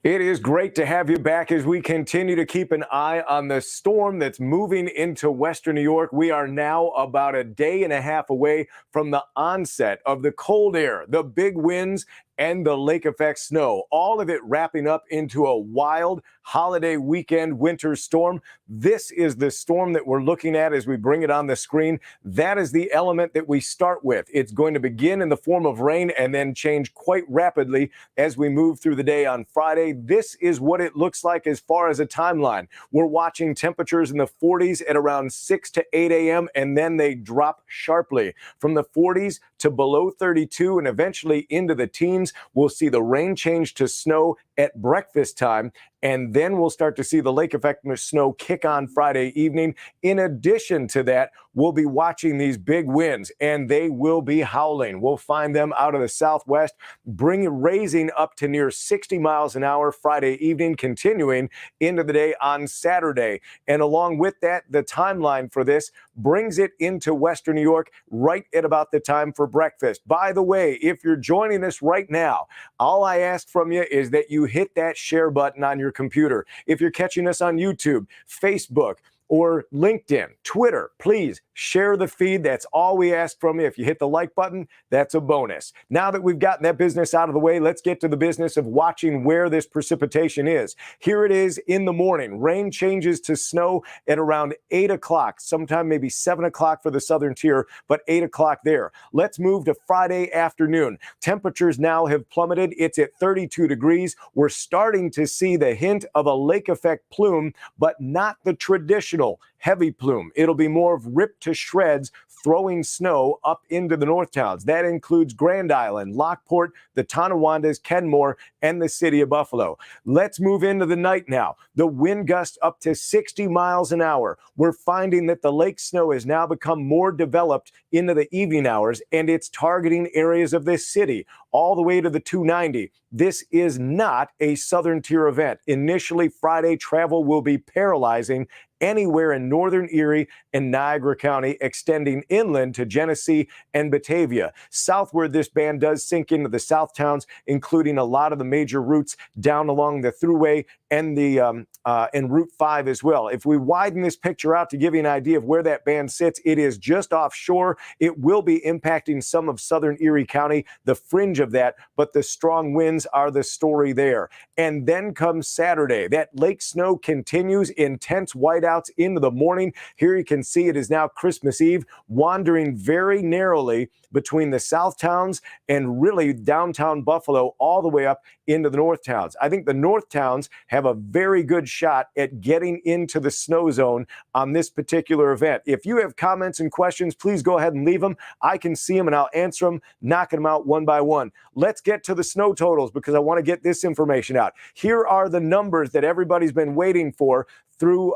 It is great to have you back as we continue to keep an eye on the storm that's moving into Western New York. We are now about a day and a half away from the onset of the cold air, the big winds, and the lake effect snow, all of it wrapping up into a wild holiday weekend winter storm. This is the storm that we're looking at as we bring it on the screen. That is the element that we start with. It's going to begin in the form of rain and then change quite rapidly as we move through the day on Friday. This is what it looks like as far as a timeline. We're watching temperatures in the 40s at around 6 to 8 a.m. and then they drop sharply from the 40s to below 32 and eventually into the teens. We'll see the rain change to snow at breakfast time, and then we'll start to see the lake effect snow kick on Friday evening. In addition to that, we'll be watching these big winds, and they will be howling. We'll find them out of the southwest, raising up to near 60 miles an hour Friday evening, continuing into the day on Saturday. And along with that, the timeline for this brings it into Western New York right at about the time for breakfast. By the way, if you're joining us right now, all I ask from you is that you hit that share button on your computer. If you're catching us on YouTube, Facebook, or LinkedIn, Twitter, please share the feed. That's all we ask from you. If you hit the like button, that's a bonus. Now that we've gotten that business out of the way, let's get to the business of watching where this precipitation is. Here it is in the morning. Rain changes to snow at around 8 o'clock, sometime maybe 7 o'clock for the southern tier, but 8 o'clock there. Let's move to Friday afternoon. Temperatures now have plummeted. It's at 32 degrees. We're starting to see the hint of a lake effect plume, but not the traditional heavy plume. It'll be more of ripped to shreds, throwing snow up into the north towns. That includes Grand Island, Lockport, the Tonawandas, Kenmore, and the city of Buffalo. Let's move into the night now. The wind gusts up to 60 miles an hour. We're finding that the lake snow has now become more developed into the evening hours, and it's targeting areas of this city all the way to the 290. This is not a southern tier event. Initially, Friday travel will be paralyzing anywhere in northern Erie and Niagara County, extending inland to Genesee and Batavia. Southward, this band does sink into the south towns, including a lot of the major routes down along the Thruway and the and Route 5 as well. If we widen this picture out to give you an idea of where that band sits, it is just offshore. It will be impacting some of southern Erie County, the fringe of that, but the strong winds are the story there. And then comes Saturday. That lake snow continues, intense whiteouts into the morning. Here you can see it is now Christmas Eve, wandering very narrowly between the south towns and really downtown Buffalo all the way up into the north towns. I think the north towns have a very good shot at getting into the snow zone on this particular event. If you have comments and questions, please go ahead and leave them. I can see them and I'll answer them, knocking them out one by one. Let's get to the snow totals because I want to get this information out. Here are the numbers that everybody's been waiting for through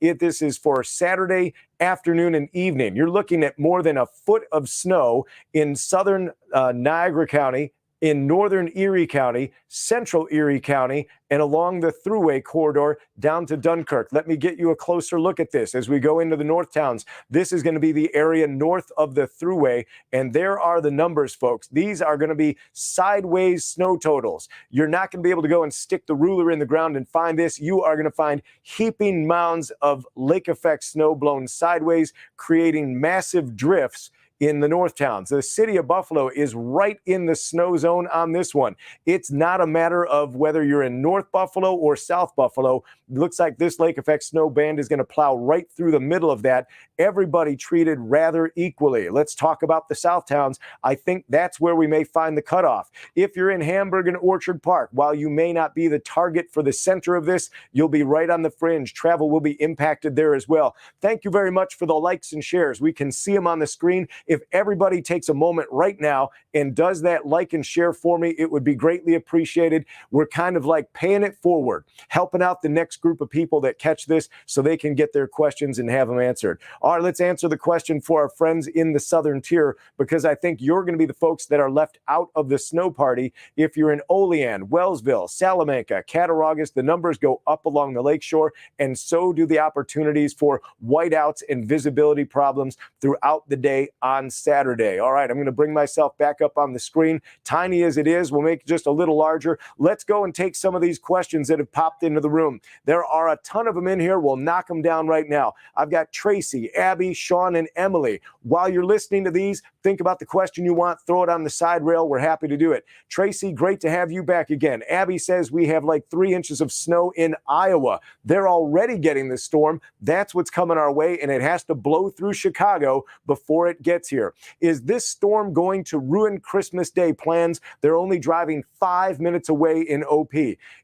this is for Saturday afternoon and evening. You're looking at more than a foot of snow in southern Niagara County, in northern Erie County, central Erie County, and along the Thruway corridor down to Dunkirk. Let me get you a closer look at this as we go into the north towns. This is going to be the area north of the Thruway, and there are the numbers, folks. These are going to be sideways snow totals. You're not going to be able to go and stick the ruler in the ground and find this. You are going to find heaping mounds of lake effect snow blown sideways, creating massive drifts in the north towns. The city of Buffalo is right in the snow zone on this one. It's not a matter of whether you're in North Buffalo or South Buffalo. It looks like this lake effect snow band is going to plow right through the middle of that. Everybody treated rather equally. Let's talk about the south towns. I think that's where we may find the cutoff. If you're in Hamburg and Orchard Park, while you may not be the target for the center of this, you'll be right on the fringe. Travel will be impacted there as well. Thank you very much for the likes and shares. We can see them on the screen. If everybody takes a moment right now and does that like and share for me, it would be greatly appreciated. We're kind of like paying it forward, helping out the next group of people that catch this so they can get their questions and have them answered. All right, let's answer the question for our friends in the southern tier, because I think you're going to be the folks that are left out of the snow party. If you're in Olean, Wellsville, Salamanca, Cattaraugus, the numbers go up along the lakeshore, and so do the opportunities for whiteouts and visibility problems throughout the day on on Saturday. All right, I'm going to bring myself back up on the screen. Tiny as it is, we'll make it just a little larger. Let's go and take some of these questions that have popped into the room. There are a ton of them in here. We'll knock them down right now. I've got Tracy, Abby, Sean, and Emily. While you're listening to these, think about the question you want, throw it on the side rail. We're happy to do it. Tracy, great to have you back again. Abby says we have like 3 inches of snow in Iowa. They're already getting the storm. That's what's coming our way, and it has to blow through Chicago before it gets here. Is this storm going to ruin Christmas Day plans? They're only driving 5 minutes away in OP.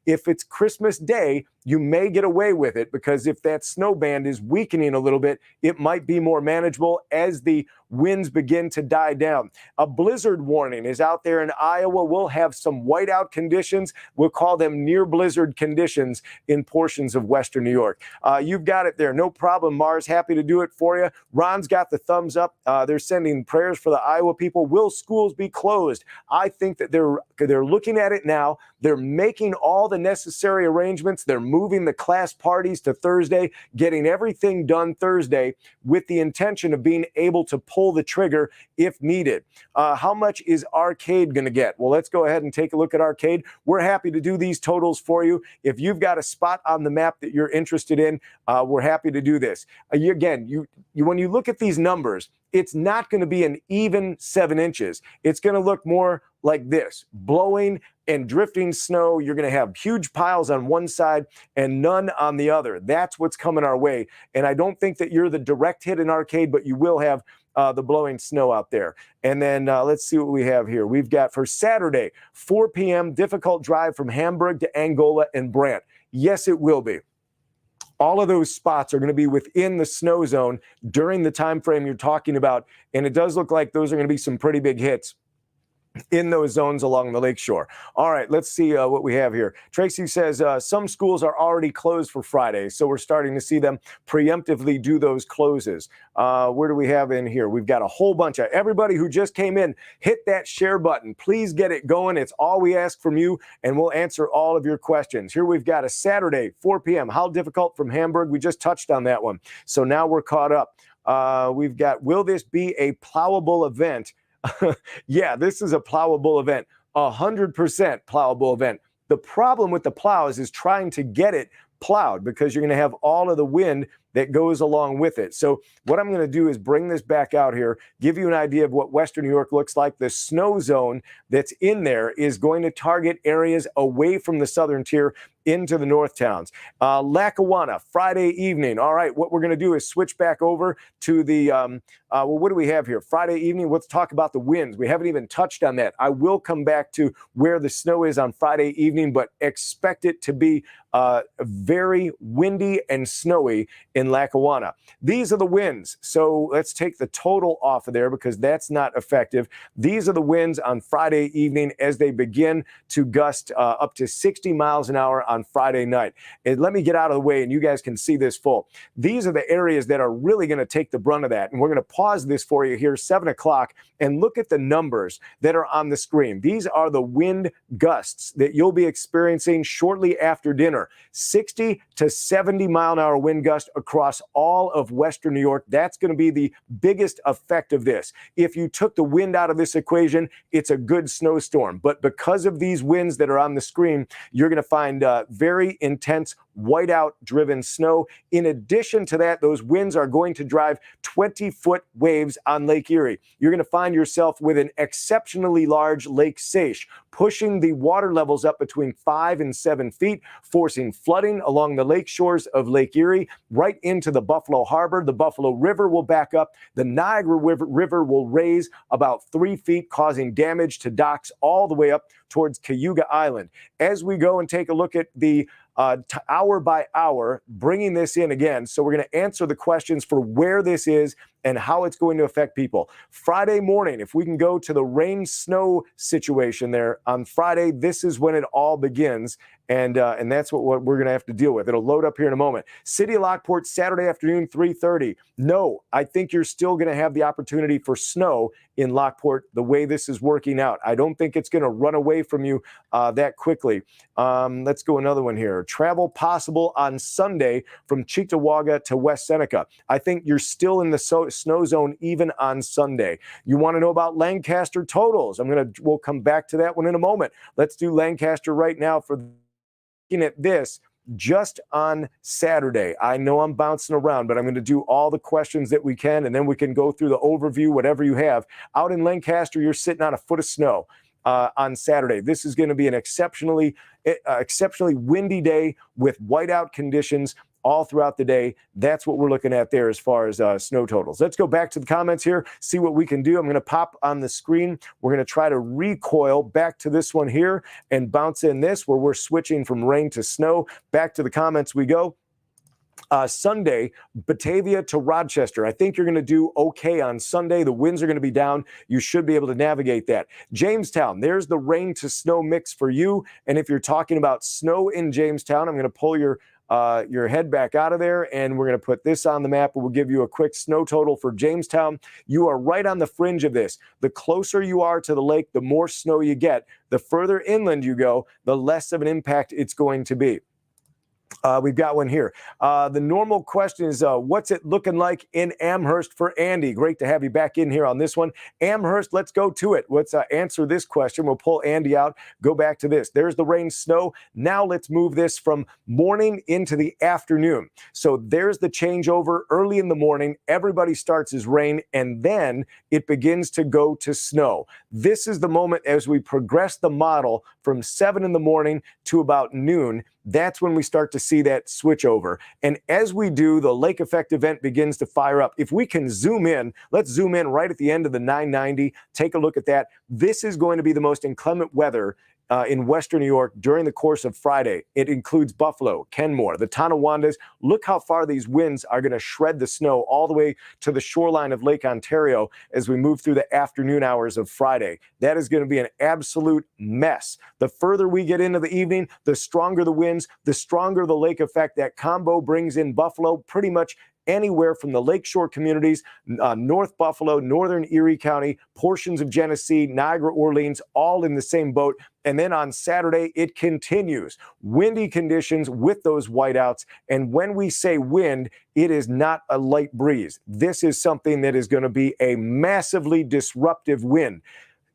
If it's Christmas Day, you may get away with it, because if that snow band is weakening a little bit, it might be more manageable as the winds begin to die down. A blizzard warning is out there in Iowa. We'll have some whiteout conditions. We'll call them near blizzard conditions in portions of Western New York. You've got it there. No problem, Mars. Happy to do it for you. Ron's got the thumbs up. They're sending prayers for the Iowa people. Will schools be closed? I think that they're looking at it now. They're making all the necessary arrangements. They're moving the class parties to Thursday, getting everything done Thursday with the intention of being able to pull the trigger if needed. How much is Arcade going to get? Well, let's go ahead and take a look at Arcade. We're happy to do these totals for you. If you've got a spot on the map that you're interested in, we're happy to do this. Again, when you look at these numbers, it's not going to be an even 7 inches. It's going to look more like this, blowing and drifting snow. You're going to have huge piles on one side and none on the other. That's what's coming our way. And I don't think that you're the direct hit in Arcade, but you will have the blowing snow out there. And then let's see what we have here. We've got for Saturday, 4 p.m., difficult drive from Hamburg to Angola and Brant. Yes, it will be. All of those spots are going to be within the snow zone during the time frame you're talking about. And it does look like those are going to be some pretty big hits in those zones along the lakeshore. All right, let's see what we have here. Tracy says some schools are already closed for Friday, so we're starting to see them preemptively do those closes. Where do we have in here? We've got a whole bunch of everybody who just came in. Hit that share button. Please get it going. It's all we ask from you, and we'll answer all of your questions. Here we've got a Saturday, 4 p.m. How difficult from Hamburg? We just touched on that one, so now we're caught up. We've got, will this be a plowable event? Yeah, this is a plowable event, 100% plowable event. The problem with the plows is trying to get it plowed, because you're going to have all of the wind that goes along with it. So what I'm going to do is bring this back out here, give you an idea of what Western New York looks like. The snow zone that's in there is going to target areas away from the southern tier into the north towns. Lackawanna, Friday evening. All right, what we're going to do is switch back over to the, well, what do we have here? Friday evening, let's talk about the winds. We haven't even touched on that. I will come back to where the snow is on Friday evening, but expect it to be very windy and snowy in Lackawanna. These are the winds. So let's take the total off of there, because that's not effective. These are the winds on Friday evening as they begin to gust up to 60 miles an hour on Friday night. And let me get out of the way and you guys can see this full. These are the areas that are really going to take the brunt of that. And we're going to pause this for you here, 7 o'clock, and look at the numbers that are on the screen. These are the wind gusts that you'll be experiencing shortly after dinner. 60 to 70 mile an hour wind gust across all of Western New York. That's going to be the biggest effect of this. If you took the wind out of this equation, it's a good snowstorm. But because of these winds that are on the screen, you're going to find very intense whiteout driven snow. In addition to that, those winds are going to drive 20-foot waves on Lake Erie. You're going to find yourself with an exceptionally large Lake Sache, pushing the water levels up between 5 and 7 feet, forcing flooding along the lake shores of Lake Erie right into the Buffalo Harbor. The Buffalo River will back up. The Niagara River will raise about 3 feet, causing damage to docks all the way up towards Cayuga Island. As we go and take a look at the hour by hour, bringing this in again. So we're going to answer the questions for where this is and how it's going to affect people. Friday morning, if we can go to the rain snow situation there on Friday, this is when it all begins. And that's what we're going to have to deal with. It'll load up here in a moment. City of Lockport, Saturday afternoon, 3:30. No, I think you're still going to have the opportunity for snow in Lockport the way this is working out. I don't think it's going to run away from you that quickly. Let's go another one here. Travel possible on Sunday from Cheektowaga to West Seneca. I think you're still in the snow zone even on Sunday. You want to know about Lancaster totals? We'll come back to that one in a moment. Let's do Lancaster right now for looking at this. Just on Saturday. I know I'm bouncing around, but I'm going to do all the questions that we can, and then we can go through the overview, whatever you have. Out in Lancaster, you're sitting on a foot of snow on Saturday. This is going to be an exceptionally windy day with whiteout conditions all throughout the day. That's what we're looking at there as far as snow totals. Let's go back to the comments here, see what we can do. I'm going to pop on the screen. We're going to try to recoil back to this one here and bounce in this where we're switching from rain to snow. Back to the comments we go. Sunday, Batavia to Rochester. I think you're going to do okay on Sunday. The winds are going to be down. You should be able to navigate that. Jamestown, there's the rain to snow mix for you. And if you're talking about snow in Jamestown, I'm going to pull your head back out of there, and we're going to put this on the map, and we'll give you a quick snow total for Jamestown. You are right on the fringe of this. The closer you are to the lake, the more snow you get. The further inland you go, the less of an impact it's going to be. We've got one here. The normal question is, what's it looking like in Amherst for Andy? Great to have you back in here on this one. Amherst, let's go to it. Let's answer this question. We'll pull Andy out, go back to this. There's the rain, snow. Now let's move this from morning into the afternoon. So there's the changeover early in the morning. Everybody starts as rain, and then it begins to go to snow. This is the moment as we progress the model from 7 in the morning to about noon. That's when we start to see that switch over. And as we do, the lake effect event begins to fire up. If we can zoom in, let's zoom in right at the end of the 990. Take a look at that. This is going to be the most inclement weather in Western New York during the course of Friday. It includes Buffalo, Kenmore, the Tonawondas. Look how far these winds are going to shred the snow all the way to the shoreline of Lake Ontario as we move through the afternoon hours of Friday. That is going to be an absolute mess. The further we get into the evening, the stronger the winds, the stronger the lake effect. That combo brings in Buffalo pretty much anywhere from the lakeshore communities, North Buffalo, Northern Erie County, portions of Genesee, Niagara, Orleans, all in the same boat. And then on Saturday, it continues. Windy conditions with those whiteouts. And when we say wind, it is not a light breeze. This is something that is going to be a massively disruptive wind.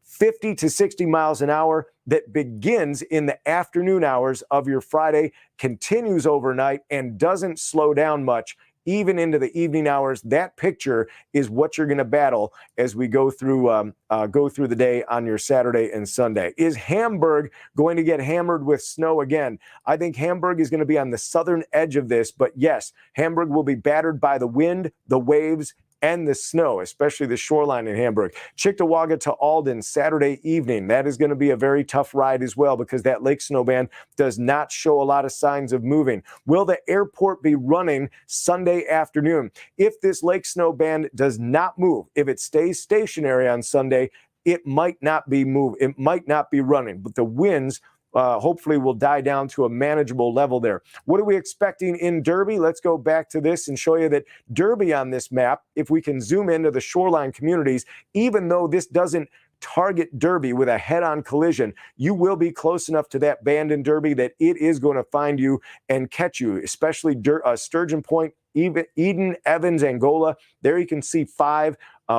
50 to 60 miles an hour that begins in the afternoon hours of your Friday, continues overnight, and doesn't slow down much even into the evening hours. That picture is what you're going to battle as we go through the day on your Saturday and Sunday. Is Hamburg going to get hammered with snow again? I think Hamburg is going to be on the southern edge of this, but yes, Hamburg will be battered by the wind, the waves, and the snow, especially the shoreline in Hamburg. Cheektowaga to Alden, Saturday evening. That is going to be a very tough ride as well because that lake snow band does not show a lot of signs of moving. Will the airport be running Sunday afternoon? If this lake snow band does not move, if it stays stationary on Sunday, it might not be it might not be running, but the winds hopefully will die down to a manageable level there. What are we expecting in Derby? Let's go back to this and show you that Derby on this map, if we can zoom into the shoreline communities, even though this doesn't target Derby with a head-on collision, you will be close enough to that band in Derby that it is going to find you and catch you, especially Sturgeon Point, Eden, Evans, Angola. There you can see 5.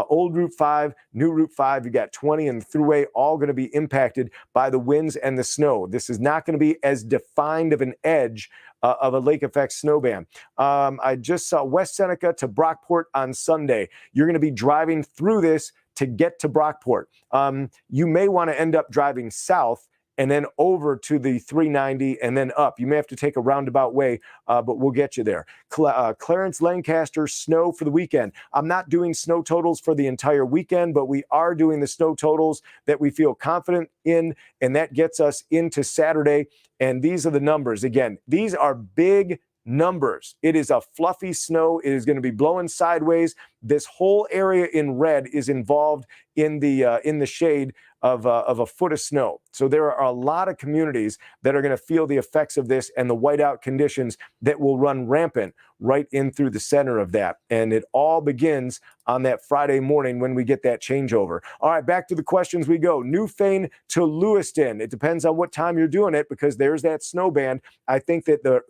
Old Route 5, New Route 5, you got 20 and the Thruway, all going to be impacted by the winds and the snow. This is not going to be as defined of an edge of a lake effect snow band. I just saw West Seneca to Brockport on Sunday. You're going to be driving through this to get to Brockport. You may want to end up driving south and then over to the 390 and then up. You may have to take a roundabout way, but we'll get you there. Clarence, Lancaster, snow for the weekend. I'm not doing snow totals for the entire weekend, but we are doing the snow totals that we feel confident in, and that gets us into Saturday. And these are the numbers. Again, these are big numbers. It is a fluffy snow. It is going to be blowing sideways. This whole area in red is involved in the shade of a foot of snow. So there are a lot of communities that are going to feel the effects of this and the whiteout conditions that will run rampant right in through the center of that. And it all begins on that Friday morning when we get that changeover. All right, back to the questions we go. Newfane to Lewiston. It depends on what time you're doing it because there's that snow band. I think that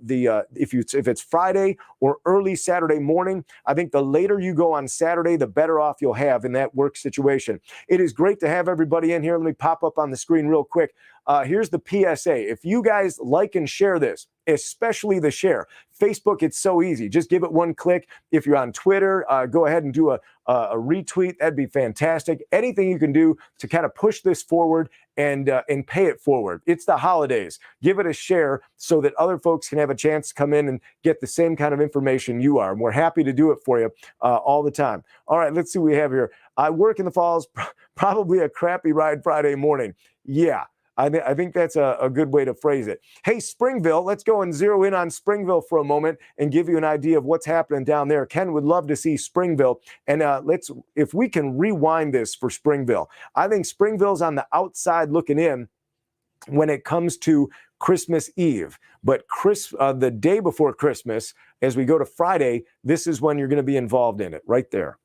if it's Friday or early Saturday morning, I think the later you go on Saturday, the better off you'll have in that work situation. It is great to have everybody in here. Let me pop up on the screen real quick. Here's the PSA. If you guys like and share this, especially the share, Facebook, it's so easy. Just give it one click. If you're on Twitter, go ahead and do a retweet. That'd be fantastic. Anything you can do to kind of push this forward and pay it forward. It's the holidays. Give it a share so that other folks can have a chance to come in and get the same kind of information you are. And we're happy to do it for you all the time. All right, let's see what we have here. I work in the falls, probably a crappy ride Friday morning. Yeah. I think that's a good way to phrase it. Hey, Springville, let's go and zero in on Springville for a moment and give you an idea of what's happening down there. Ken would love to see Springville. And if we can rewind this for Springville. I think Springville's on the outside looking in when it comes to Christmas Eve. But the day before Christmas, as we go to Friday, this is when you're going to be involved in it, right there.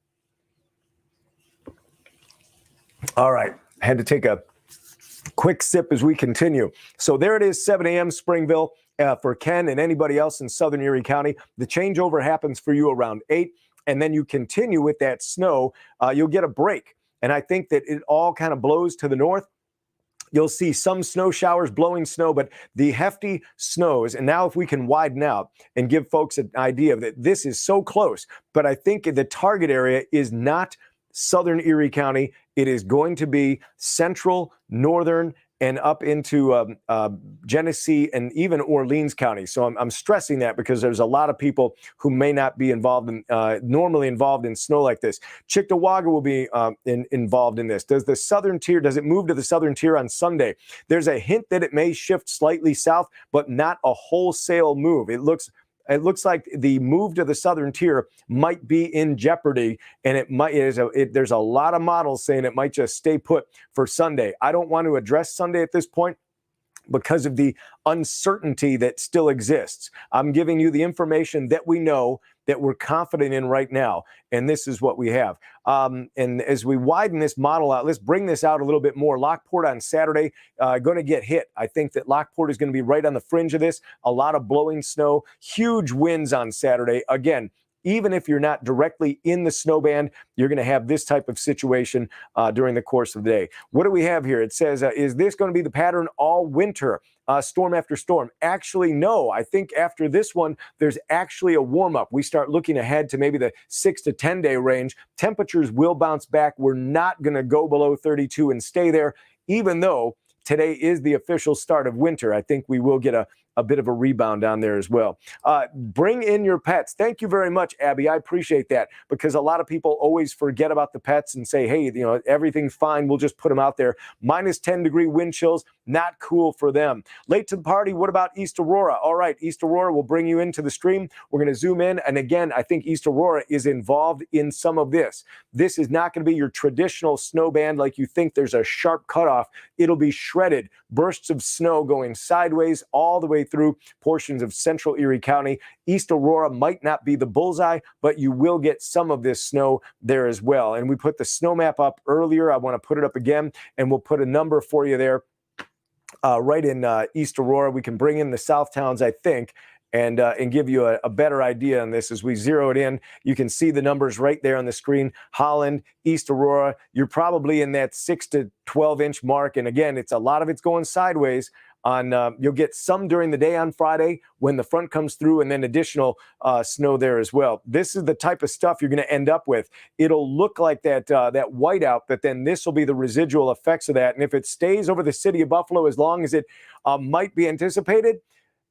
All right, I had to take a quick sip as we continue. So there it is, 7 a.m. Springville for Ken and anybody else in southern Erie County. The changeover happens for you around 8, and then you continue with that snow. You'll get a break, and I think that it all kind of blows to the north. You'll see some snow showers blowing snow, but the hefty snows. And now if we can widen out and give folks an idea that this is so close, but I think the target area is not southern Erie County. It is going to be central, northern, and up into Genesee and even Orleans County. So I'm stressing that because there's a lot of people who may not be involved in normally involved in snow like this. Cheektowaga will be involved in this. Does it move to the southern tier on Sunday? There's a hint that it may shift slightly south, but not a wholesale move. It looks like the move to the southern tier might be in jeopardy, and there's a lot of models saying it might just stay put for Sunday. I don't want to address Sunday at this point because of the uncertainty that still exists. I'm giving you the information that we know, that we're confident in right now, and this is what we have. And as we widen this model out, let's bring this out a little bit more. Lockport on Saturday, going to get hit. I think that Lockport is going to be right on the fringe of this. A lot of blowing snow, huge winds on Saturday. Again, even if you're not directly in the snow band, you're going to have this type of situation during the course of the day. What do we have here? It says, is this going to be the pattern all winter, storm after storm? Actually, no. I think after this one, there's actually a warm-up. We start looking ahead to maybe the 6 to 10-day range. Temperatures will bounce back. We're not going to go below 32 and stay there, even though today is the official start of winter. I think we will get a bit of a rebound down there as well. Bring in your pets. Thank you very much, Abby. I appreciate that because a lot of people always forget about the pets and say, hey, everything's fine. We'll just put them out there. Minus 10-degree wind chills, not cool for them. Late to the party, what about East Aurora? All right, East Aurora will bring you into the stream. We're going to zoom in. And again, I think East Aurora is involved in some of this. This is not going to be your traditional snow band like you think there's a sharp cutoff. It'll be shredded. Bursts of snow going sideways all the way through portions of central Erie County. East Aurora might not be the bullseye, but you will get some of this snow there as well. And we put the snow map up earlier. I want to put it up again, and we'll put a number for you there right in East Aurora. We can bring in the south towns, I think, and give you a better idea on this as we zero it in. You can see the numbers right there on the screen. Holland, East Aurora, you're probably in that 6 to 12-inch mark. And again, a lot of it's going sideways. You'll get some during the day on Friday when the front comes through, and then additional snow there as well. This is the type of stuff you're going to end up with. It'll look like that whiteout, but then this will be the residual effects of that. And if it stays over the city of Buffalo as long as it might be anticipated,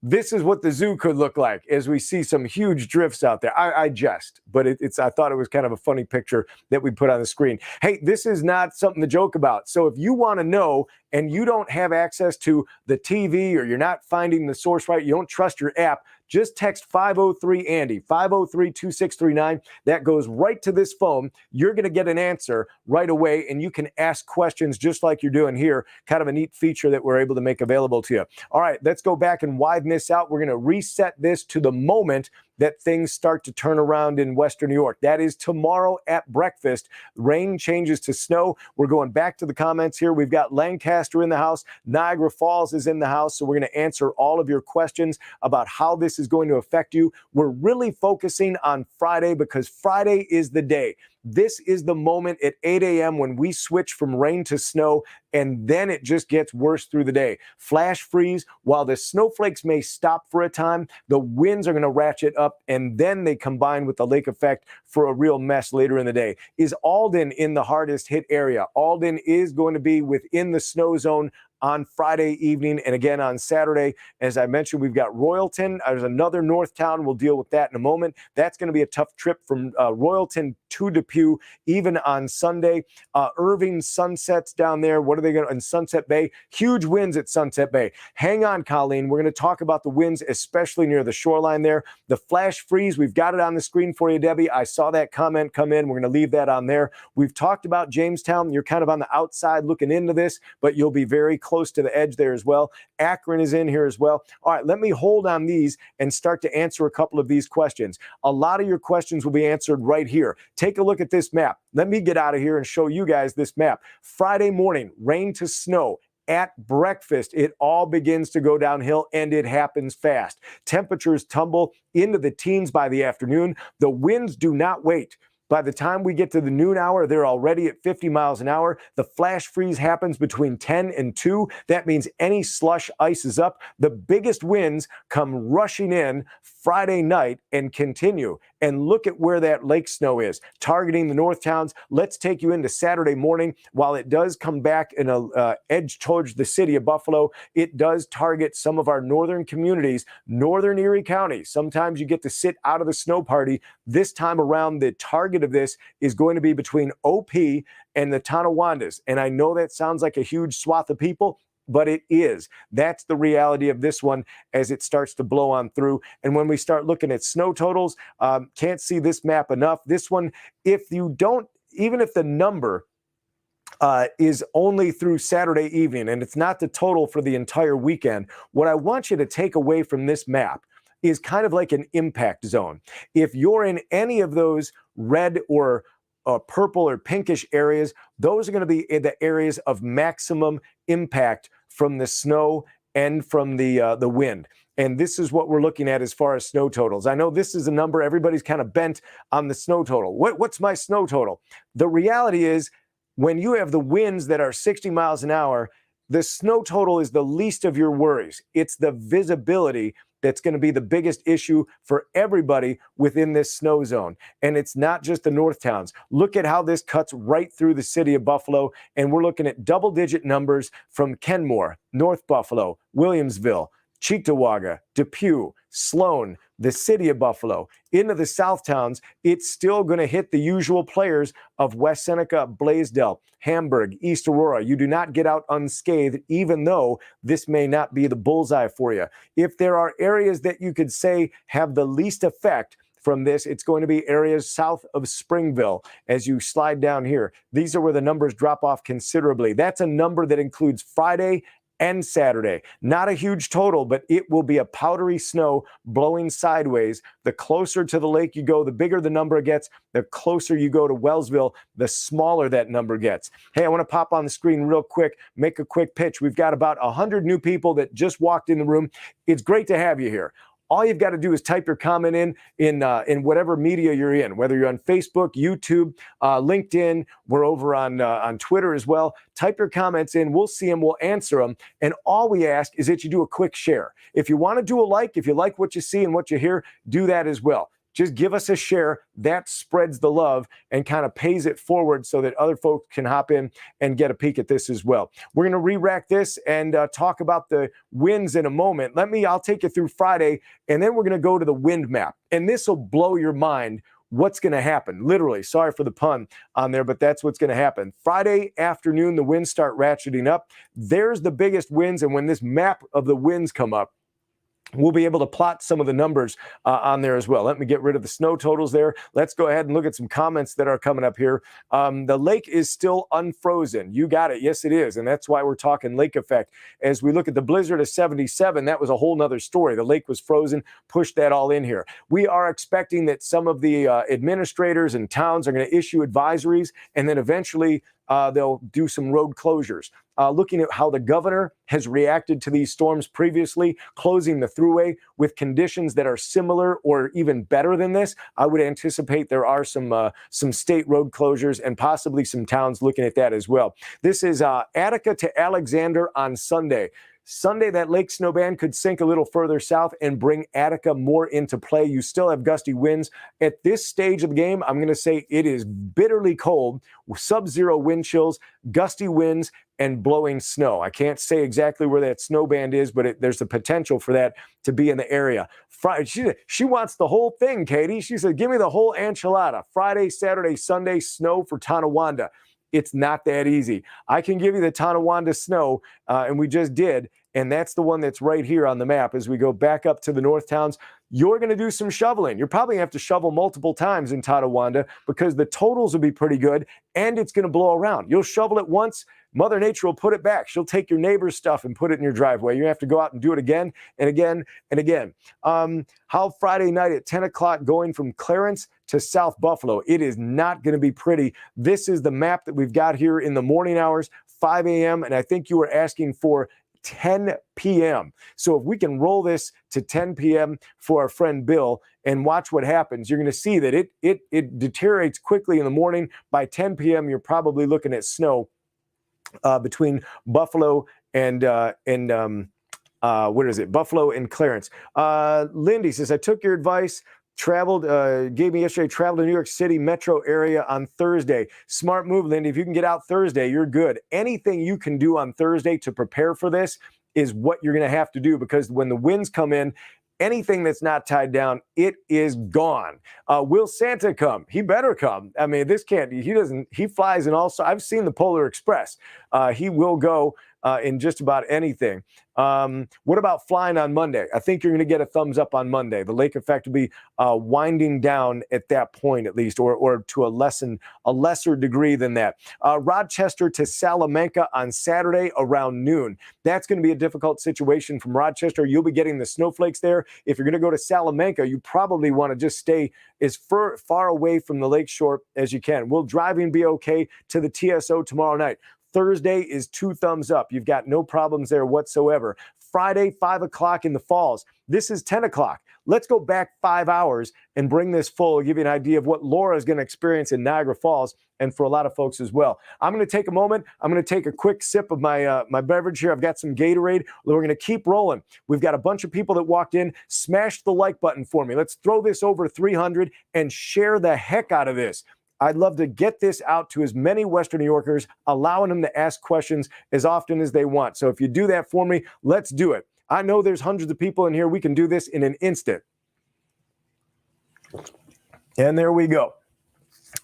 this is what the zoo could look like as we see some huge drifts out there. I jest, but I thought it was kind of a funny picture that we put on the screen. Hey, this is not something to joke about. So if you want to know and you don't have access to the TV or you're not finding the source right, you don't trust your app, just text 503-ANDY, 503-2639. That goes right to this phone. You're going to get an answer right away, and you can ask questions just like you're doing here. Kind of a neat feature that we're able to make available to you. All right, let's go back and widen this out. We're going to reset this to the moment that things start to turn around in Western New York. That is tomorrow at breakfast. Rain changes to snow. We're going back to the comments here. We've got Lancaster in the house. Niagara Falls is in the house. So we're going to answer all of your questions about how this is going to affect you. We're really focusing on Friday because Friday is the day. This is the moment at 8 a.m. when we switch from rain to snow, and then it just gets worse through the day. Flash freeze, while the snowflakes may stop for a time, the winds are going to ratchet up, and then they combine with the lake effect for a real mess later in the day. Is Alden in the hardest hit area? Alden is going to be within the snow zone on Friday evening, and again on Saturday. As I mentioned, we've got Royalton. There's another north town. We'll deal with that in a moment. That's going to be a tough trip from Royalton to Depew, even on Sunday. Irving sunsets down there. What are they going to, in Sunset Bay? Huge winds at Sunset Bay. Hang on, Colleen. We're going to talk about the winds, especially near the shoreline there. The flash freeze, we've got it on the screen for you, Debbie. I saw that comment come in. We're going to leave that on there. We've talked about Jamestown. You're kind of on the outside looking into this, but you'll be very close to the edge there as well. Akron is in here as well. All right, let me hold on these and start to answer a couple of these questions. A lot of your questions will be answered right here. Take a look at this map. Let me get out of here and show you guys this map. Friday morning, rain to snow. At breakfast, it all begins to go downhill, and it happens fast. Temperatures tumble into the teens by the afternoon. The winds do not wait. By the time we get to the noon hour, they're already at 50 miles an hour. The flash freeze happens between 10 and 2. That means any slush ices up. The biggest winds come rushing in Friday night and continue. And look at where that lake snow is, targeting the north towns. Let's take you into Saturday morning. While it does come back in a edge towards the city of Buffalo, it does target some of our northern communities, northern Erie County. Sometimes you get to sit out of the snow party. This time around, the target of this is going to be between OP and the Tonawandas. And I know that sounds like a huge swath of people, but it is. That's the reality of this one as it starts to blow on through. And when we start looking at snow totals, can't see this map enough. This one, if you don't, even if the number is only through Saturday evening and it's not the total for the entire weekend, what I want you to take away from this map is kind of like an impact zone. If you're in any of those red or purple or pinkish areas, those are going to be in the areas of maximum impact from the snow and from the wind. And this is what we're looking at as far as snow totals. I know this is a number, everybody's kind of bent on the snow total. What's my snow total? The reality is when you have the winds that are 60 miles an hour, the snow total is the least of your worries. It's the visibility that's going to be the biggest issue for everybody within this snow zone. And it's not just the north towns. Look at how this cuts right through the city of Buffalo. And we're looking at double-digit numbers from Kenmore, North Buffalo, Williamsville, Cheektowaga, Depew, Sloan, the city of Buffalo, into the south towns. It's still going to hit the usual players of West Seneca, Blaisdell, Hamburg, East Aurora. You do not get out unscathed, even though this may not be the bullseye for you. If there are areas that you could say have the least effect from this, it's going to be areas south of Springville. As you slide down here, these are where the numbers drop off considerably. That's a number that includes Friday and Saturday. Not a huge total, but it will be a powdery snow blowing sideways. The closer to the lake you go, the bigger the number gets. The closer you go to Wellsville, the smaller that number gets. Hey, I want to pop on the screen real quick, make a quick pitch. We've got about 100 new people that just walked in the room. It's great to have you here. All you've got to do is type your comment in whatever media you're in, whether you're on Facebook, YouTube, LinkedIn. We're over on Twitter as well. Type your comments in. We'll see them. We'll answer them. And all we ask is that you do a quick share. If you want to do a like, if you like what you see and what you hear, do that as well. Just give us a share. That spreads the love and kind of pays it forward so that other folks can hop in and get a peek at this as well. We're going to re-rack this and talk about the winds in a moment. I'll take you through Friday, and then we're going to go to the wind map. And this will blow your mind what's going to happen. Literally, sorry for the pun on there, but that's what's going to happen. Friday afternoon, the winds start ratcheting up. There's the biggest winds, and when this map of the winds come up, we'll be able to plot some of the numbers on there as well. Let me get rid of the snow totals there. Let's go ahead and look at some comments that are coming up here. The lake is still unfrozen. You got it. Yes, it is. And that's why we're talking lake effect. As we look at the blizzard of 77, that was a whole nother story. The lake was frozen, pushed that all in here. We are expecting that some of the administrators and towns are going to issue advisories, and then eventually they'll do some road closures. Looking at how the governor has reacted to these storms previously, closing the thruway with conditions that are similar or even better than this, I would anticipate there are some state road closures and possibly some towns looking at that as well. This is Attica to Alexander on Sunday. Sunday, that lake snowband could sink a little further south and bring Attica more into play. You still have gusty winds. At this stage of the game, I'm going to say it is bitterly cold, sub-zero wind chills, gusty winds, and blowing snow. I can't say exactly where that snowband is, but there's the potential for that to be in the area. She wants the whole thing, Katie. She said, give me the whole enchilada. Friday, Saturday, Sunday, snow for Tonawanda. It's not that easy. I can give you the Tonawanda snow, and we just did, and that's the one that's right here on the map. As we go back up to the north towns, you're going to do some shoveling. You're probably going to have to shovel multiple times in Tonawanda because the totals will be pretty good, and it's going to blow around. You'll shovel it once, Mother Nature will put it back. She'll take your neighbor's stuff and put it in your driveway. You have to go out and do it again and again and again. How Friday night at 10 o'clock going from Clarence to South Buffalo. It is not going to be pretty. This is the map that we've got here in the morning hours, 5 a.m., and I think you were asking for 10 p.m. So if we can roll this to 10 p.m. for our friend Bill and watch what happens, you're going to see that it deteriorates quickly in the morning. By 10 p.m., you're probably looking at snow between Buffalo and Buffalo and Clarence. Lindy says, I took your advice. Gave me yesterday, traveled to New York City metro area on Thursday. Smart move, Lindy. If you can get out Thursday, you're good. Anything you can do on Thursday to prepare for this is what you're going to have to do, because when the winds come in, anything that's not tied down, it is gone. Will Santa come? He better come. I mean, he flies in also. I've seen the Polar Express. He will go in just about anything. What about flying on Monday? I think you're going to get a thumbs up on Monday. The lake effect will be winding down at that point, at least, or to a lesser degree than that. Rochester to Salamanca on Saturday around noon. That's going to be a difficult situation from Rochester. You'll be getting the snowflakes there. If you're going to go to Salamanca, you probably want to just stay as far away from the lakeshore as you can. Will driving be okay to the TSO tomorrow night? Thursday is 2 thumbs up. You've got no problems there whatsoever. Friday, 5 o'clock in the Falls. This is 10 o'clock. Let's go back 5 hours and bring this full, give you an idea of what Laura is going to experience in Niagara Falls, and for a lot of folks as well. I'm going to take a moment. I'm going to take a quick sip of my beverage here. I've got some Gatorade. We're going to keep rolling. We've got a bunch of people that walked in. Smash the like button for me. Let's throw this over 300 and share the heck out of this. I'd love to get this out to as many Western New Yorkers, allowing them to ask questions as often as they want. So if you do that for me, let's do it. I know there's hundreds of people in here. We can do this in an instant. And there we go.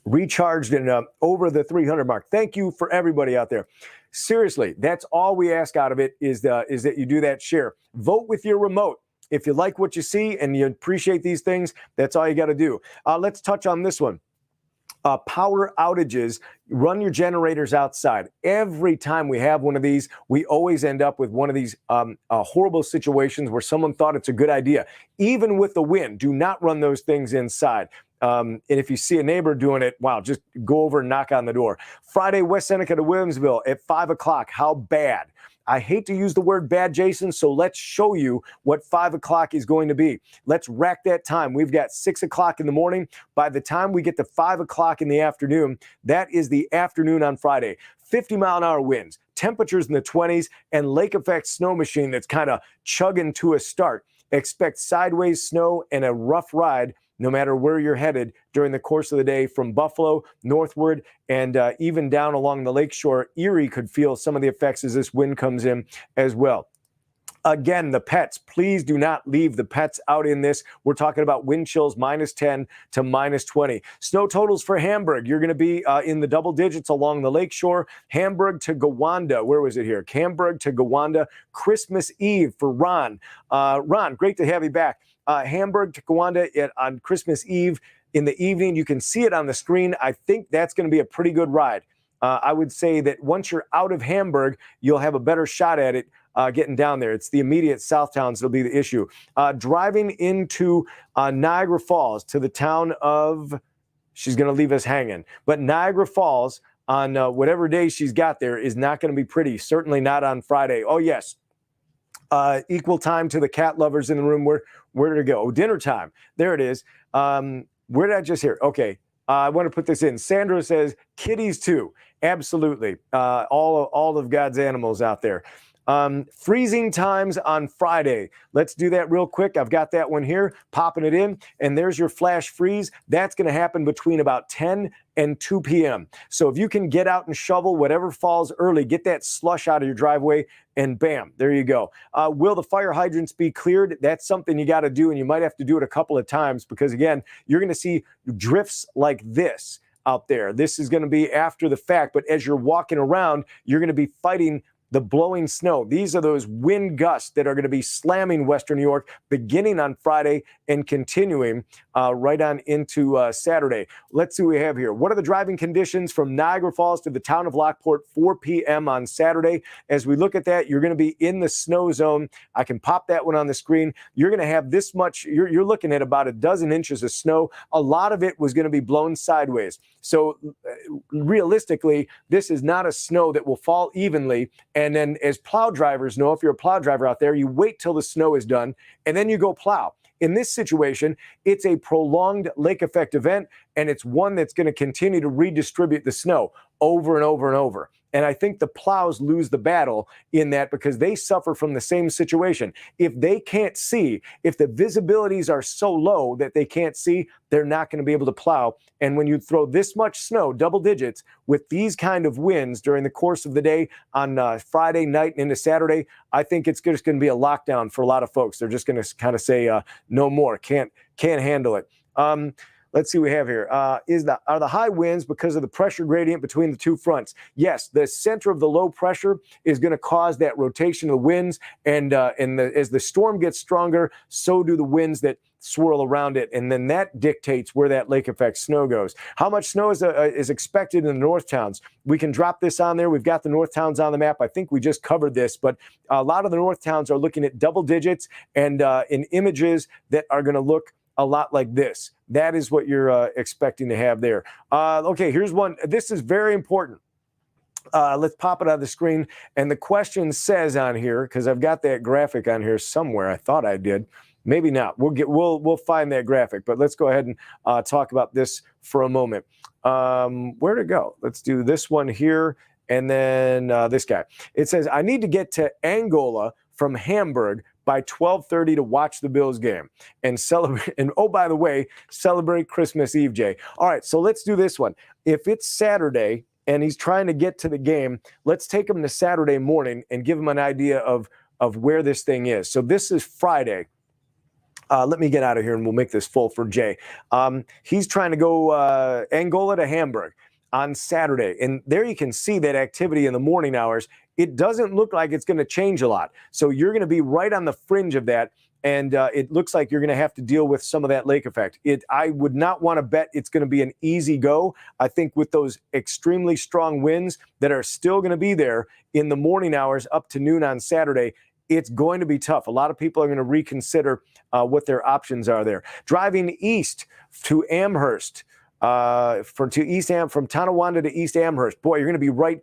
Recharged and over the 300 mark. Thank you for everybody out there. Seriously, that's all we ask out of it is that you do that share. Vote with your remote. If you like what you see and you appreciate these things, that's all you got to do. Let's touch on this one. Power outages, run your generators outside. Every time we have one of these, we always end up with one of these horrible situations where someone thought it's a good idea. Even with the wind, do not run those things inside. And if you see a neighbor doing it, wow, just go over and knock on the door. Friday, West Seneca to Williamsville at 5 o'clock. How bad? I hate to use the word bad, Jason, so let's show you what 5 o'clock is going to be. Let's rack that time. We've got 6 o'clock in the morning. By the time we get to 5 o'clock in the afternoon, that is the afternoon on Friday. 50-mile-an-hour winds, temperatures in the 20s, and lake effect snow machine that's kind of chugging to a start. Expect sideways snow and a rough ride no matter where you're headed during the course of the day from Buffalo northward and even down along the lakeshore. Erie could feel some of the effects as this wind comes in as well. Again, the pets, please do not leave the pets out in this. We're talking about wind chills -10 to -20. Snow totals for Hamburg, you're going to be in the double digits along the lakeshore. Hamburg to Gowanda, where was it here? Hamburg to Gowanda, Christmas Eve for Ron. Ron, great to have you back. Hamburg to Gowanda on Christmas Eve in the evening. You can see it on the screen. I think that's going to be a pretty good ride. I would say that once you're out of Hamburg, you'll have a better shot at it getting down there. It's the immediate south towns that'll be the issue. Driving into Niagara Falls to the town of, she's going to leave us hanging, but Niagara Falls on whatever day she's got there is not going to be pretty, certainly not on Friday. Oh, yes. Equal time to the cat lovers in the room. Where did it go? Oh, dinner time. There it is. Where did I just hear? Okay. I want to put this in. Sandra says kitties too. Absolutely. All of God's animals out there. Freezing times on Friday. Let's do that real quick. I've got that one here, popping it in, and there's your flash freeze. That's going to happen between about 10 and 2 p.m. So if you can get out and shovel whatever falls early, get that slush out of your driveway, and bam, there you go. Will the fire hydrants be cleared? That's something you got to do, and you might have to do it a couple of times because, again, you're going to see drifts like this out there. This is going to be after the fact, but as you're walking around, you're going to be fighting the blowing snow. These are those wind gusts that are going to be slamming Western New York beginning on Friday and continuing right on into Saturday. Let's see what we have here. What are the driving conditions from Niagara Falls to the town of Lockport, 4 p.m. on Saturday? As we look at that, you're going to be in the snow zone. I can pop that one on the screen. You're going to have this much. You're looking at about a dozen inches of snow. A lot of it was going to be blown sideways. So realistically, this is not a snow that will fall evenly. And then as plow drivers know, if you're a plow driver out there, you wait till the snow is done and then you go plow. In this situation, it's a prolonged lake effect event, and it's one that's going to continue to redistribute the snow over and over and over. And I think the plows lose the battle in that because they suffer from the same situation. If they can't see, if the visibilities are so low that they can't see, they're not going to be able to plow. And when you throw this much snow, double digits, with these kind of winds during the course of the day on Friday night and into Saturday, I think it's just going to be a lockdown for a lot of folks. They're just going to kind of say, no more, can't handle it. Let's see what we have here. Are the high winds because of the pressure gradient between the two fronts? Yes, the center of the low pressure is going to cause that rotation of the winds, and as the storm gets stronger, so do the winds that swirl around it, and then that dictates where that lake effect snow goes. How much snow is expected in the north towns? We can drop this on there. We've got the north towns on the map. I think we just covered this, but a lot of the north towns are looking at double digits and in images that are going to look a lot like this. That is what you're expecting to have there. Okay, here's one. This is very important. Let's pop it on the screen. And the question says on here, because I've got that graphic on here somewhere. I thought I did. Maybe not. We'll find that graphic. But let's go ahead and talk about this for a moment. Where'd it go? Let's do this one here. And then this guy. It says, I need to get to Angola from Hamburg by 12:30 to watch the Bills game and celebrate. And oh, by the way, celebrate Christmas Eve, Jay. All right, so let's do this one. If it's Saturday and he's trying to get to the game, let's take him to Saturday morning and give him an idea of where this thing is. So this is Friday. Let me get out of here and we'll make this full for Jay. He's trying to go Angola to Hamburg on Saturday. And there you can see that activity in the morning hours. It doesn't look like it's going to change a lot. So you're going to be right on the fringe of that. And it looks like you're going to have to deal with some of that lake effect. I would not want to bet it's going to be an easy go. I think with those extremely strong winds that are still going to be there in the morning hours up to noon on Saturday, it's going to be tough. A lot of people are going to reconsider what their options are there. Driving east to Amherst. From Tonawanda to East Amherst. Boy, you're going to be right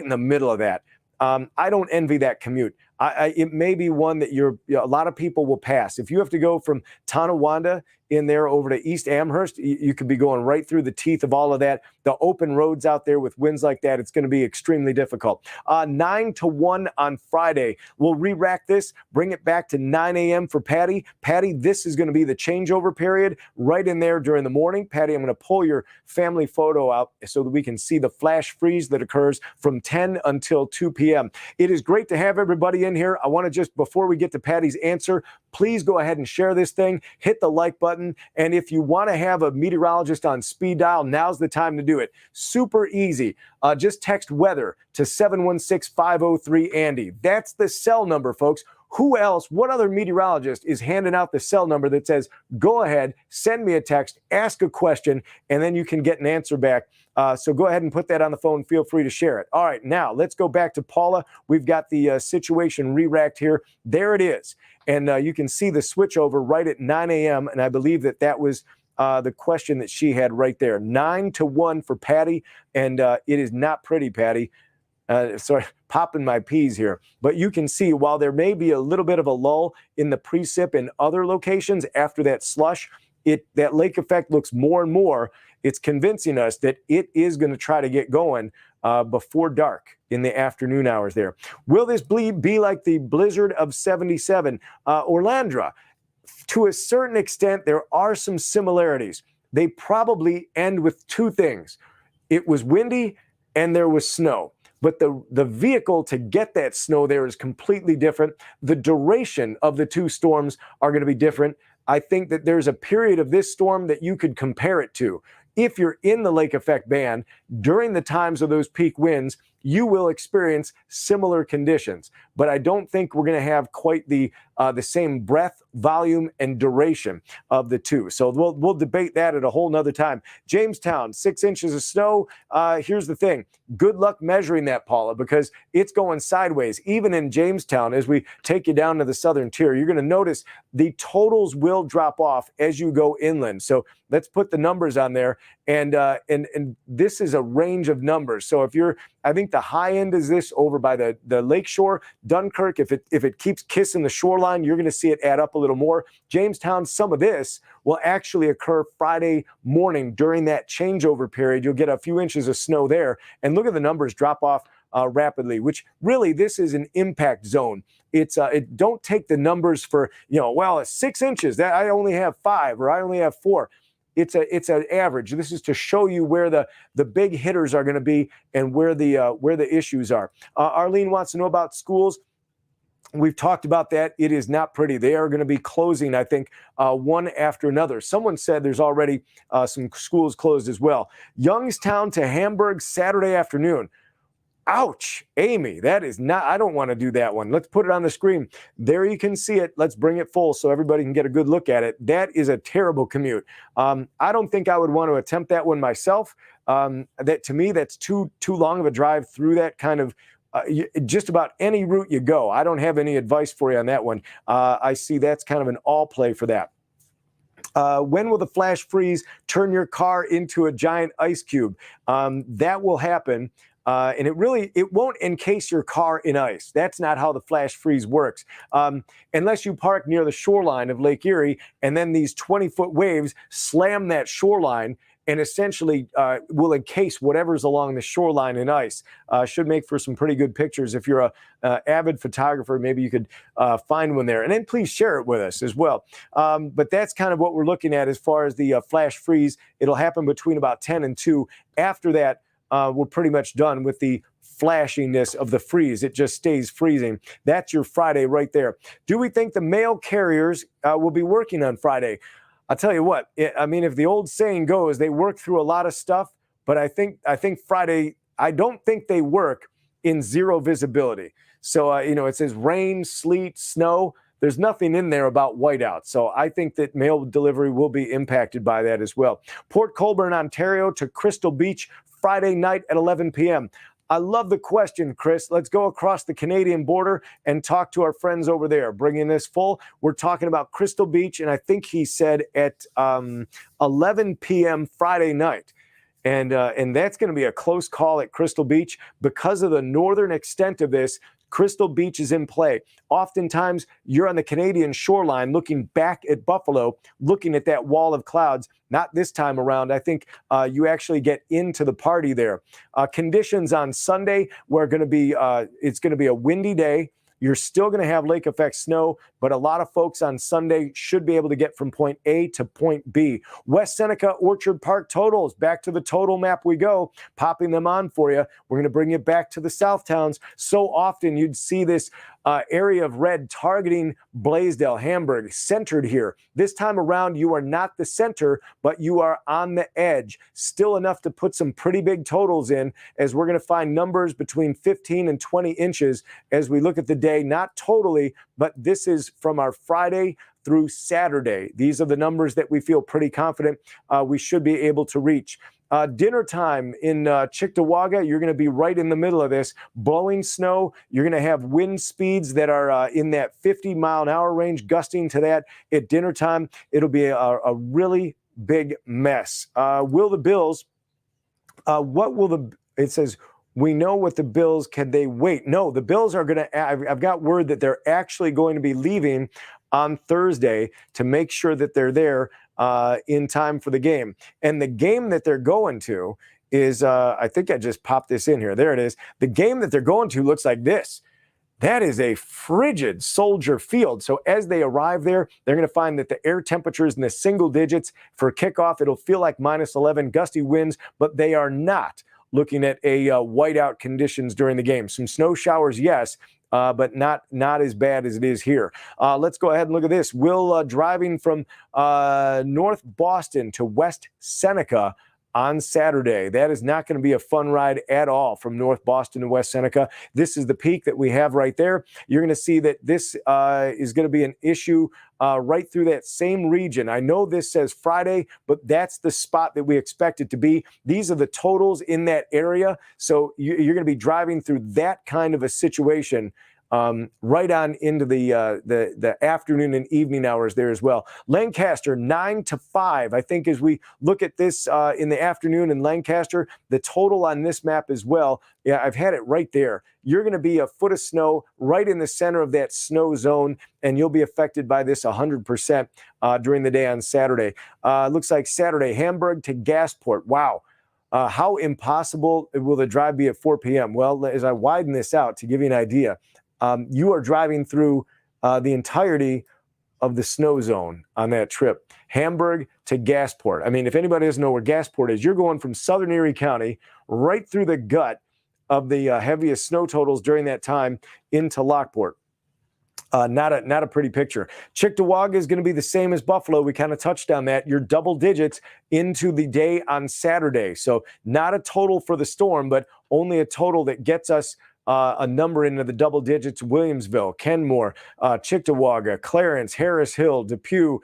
in the middle of that. I don't envy that commute. It may be one that a lot of people will pass. If you have to go from Tonawanda in there over to East Amherst, you could be going right through the teeth of all of that. The open roads out there with winds like that, it's going to be extremely difficult. 9 to 1 on Friday. We'll re-rack this, bring it back to 9 a.m. for Patty. Patty, this is going to be the changeover period right in there during the morning. Patty, I'm going to pull your family photo out so that we can see the flash freeze that occurs from 10 until 2 p.m. It is great to have everybody in. in here, I want to just, before we get to Patty's answer, please go ahead and share this thing, hit the like button, and if you want to have a meteorologist on speed dial, now's the time to do it. Super easy. Just text weather to 716-503-ANDY. That's the cell number, folks. Who else, what other meteorologist is handing out the cell number that says, go ahead, send me a text, ask a question, and then you can get an answer back. So go ahead and put that on the phone. Feel free to share it. All right, now let's go back to Paula. We've got the situation re-racked here. There it is. And you can see the switch over right at 9 a.m. And I believe that was the question that she had right there. 9-1 for Patty. And it is not pretty, Patty. Sorry, popping my peas here. But you can see, while there may be a little bit of a lull in the precip in other locations after that slush, that lake effect looks more and more. It's convincing us that it is going to try to get going before dark in the afternoon hours there. Will this be like the blizzard of 77? Orlandra, to a certain extent, there are some similarities. They probably end with two things. It was windy and there was snow. But the vehicle to get that snow there is completely different. The duration of the two storms are going to be different. I think that there's a period of this storm that you could compare it to. If you're in the lake effect band during the times of those peak winds, you will experience similar conditions. But I don't think we're going to have quite the same breadth, volume, and duration of the two. So we'll debate that at a whole nother time. Jamestown, 6 inches of snow. Here's the thing. Good luck measuring that, Paula, because it's going sideways. Even in Jamestown, as we take you down to the southern tier, you're going to notice the totals will drop off as you go inland. So let's put the numbers on there. And this is a range of numbers. So if you're, I think the high end is this over by the lakeshore. Dunkirk, if it keeps kissing the shoreline, you're going to see it add up a little more. Jamestown, some of this will actually occur Friday morning during that changeover period. You'll get a few inches of snow there. And look at the numbers drop off rapidly, which really this is an impact zone. Don't take the numbers for, it's 6 inches. That I only have 5 or I only have 4. It's an average. This is to show you where the big hitters are going to be and where the issues are. Arlene wants to know about schools. We've talked about that. It is not pretty. They are going to be closing, I think, one after another. Someone said there's already some schools closed as well. Youngstown to Hamburg Saturday afternoon. Ouch, Amy, that is not, I don't want to do that one. Let's put it on the screen. There you can see it. Let's bring it full so everybody can get a good look at it. That is a terrible commute. I don't think I would want to attempt that one myself. That to me, that's too long of a drive through that kind of just about any route you go. I don't have any advice for you on that one. I see that's kind of an all play for that. When will the flash freeze turn your car into a giant ice cube? That will happen. And it won't encase your car in ice. That's not how the flash freeze works. Unless you park near the shoreline of Lake Erie and then these 20-foot waves slam that shoreline and essentially will encase whatever's along the shoreline in ice. Should make for some pretty good pictures. If you're a avid photographer, maybe you could find one there. And then please share it with us as well. But that's kind of what we're looking at as far as the flash freeze. It'll happen between about 10 and 2. After that, we're pretty much done with the flashiness of the freeze. It just stays freezing. That's your Friday right there. Do we think the mail carriers will be working on Friday? I'll tell you what, if the old saying goes, they work through a lot of stuff, but I think Friday, I don't think they work in zero visibility. So, it says rain, sleet, snow. There's nothing in there about whiteout. So I think that mail delivery will be impacted by that as well. Port Colborne, Ontario to Crystal Beach, Friday night at 11 p.m. I love the question, Chris. Let's go across the Canadian border and talk to our friends over there. Bringing this full, we're talking about Crystal Beach, and I think he said at 11 p.m. Friday night. And that's going to be a close call at Crystal Beach because of the northern extent of this. Crystal Beach is in play. Oftentimes, you're on the Canadian shoreline looking back at Buffalo, looking at that wall of clouds. Not this time around. I think you actually get into the party there. Conditions on Sunday, it's going to be a windy day. You're still going to have lake effect snow, but a lot of folks on Sunday should be able to get from point A to point B. West Seneca Orchard Park totals. Back to the total map we go, popping them on for you. We're going to bring you back to the South Towns. So often you'd see this Area of red targeting Blaisdell, Hamburg, centered here. This time around, you are not the center, but you are on the edge. Still enough to put some pretty big totals in, as we're going to find numbers between 15 and 20 inches as we look at the day. Not totally, but this is from our Friday through Saturday. These are the numbers that we feel pretty confident we should be able to reach. Dinner time in Cheektowaga, you're going to be right in the middle of this. Blowing snow, you're going to have wind speeds that are in that 50-mile-an-hour range, gusting to that at dinner time. It'll be a really big mess. Will the Bills, it says, we know what the Bills, can they wait? No, the Bills are going to, I've got word that they're actually going to be leaving on Thursday to make sure that they're there in time for the game. And the game that they're going to is, I think I just popped this in here. There it is. The game that they're going to looks like this. That is a frigid Soldier Field. So as they arrive there, they're going to find that the air temperature is in the single digits. For kickoff, it'll feel like -11, gusty winds, but they are not looking at a whiteout conditions during the game. Some snow showers, yes, but not as bad as it is here. Let's go ahead and look at this. Will driving from North Boston to West Seneca on Saturday. That is not going to be a fun ride at all from North Boston to West Seneca. This is the peak that we have right there. You're going to see that this is going to be an issue right through that same region. I know this says Friday, but that's the spot that we expect it to be. These are the totals in that area. So you're going to be driving through that kind of a situation right on into the afternoon and evening hours there as well. Lancaster 9 to 5. I think as we look at this in the afternoon in Lancaster, the total on this map as well. Yeah, I've had it right there. You're going to be a foot of snow right in the center of that snow zone, and you'll be affected by this 100% during the day on Saturday. Looks like Saturday, Hamburg to Gasport. Wow. How impossible will the drive be at 4 p.m.? Well, as I widen this out to give you an idea, you are driving through the entirety of the snow zone on that trip. Hamburg to Gasport. I mean, if anybody doesn't know where Gasport is, you're going from southern Erie County right through the gut of the heaviest snow totals during that time into Lockport. Not a pretty picture. Cheektowaga is going to be the same as Buffalo. We kind of touched on that. You're double digits into the day on Saturday. So not a total for the storm, but only a total that gets us a number into the double digits. Williamsville, Kenmore, Cheektowaga, Clarence, Harris Hill, Depew.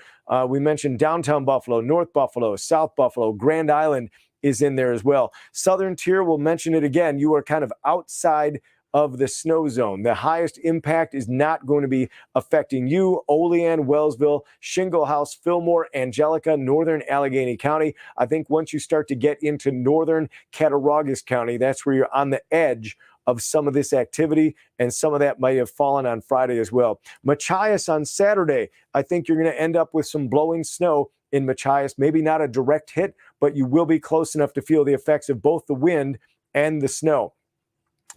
We mentioned downtown Buffalo, North Buffalo, South Buffalo, Grand Island is in there as well. Southern Tier, we'll mention it again. You are kind of outside of the snow zone. The highest impact is not going to be affecting you. Olean, Wellsville, Shingle House, Fillmore, Angelica, northern Allegheny County. I think once you start to get into northern Cattaraugus County, that's where you're on the edge of some of this activity, and some of that might have fallen on Friday as well. Machias on Saturday, I think you're going to end up with some blowing snow in Machias. Maybe not a direct hit, but you will be close enough to feel the effects of both the wind and the snow.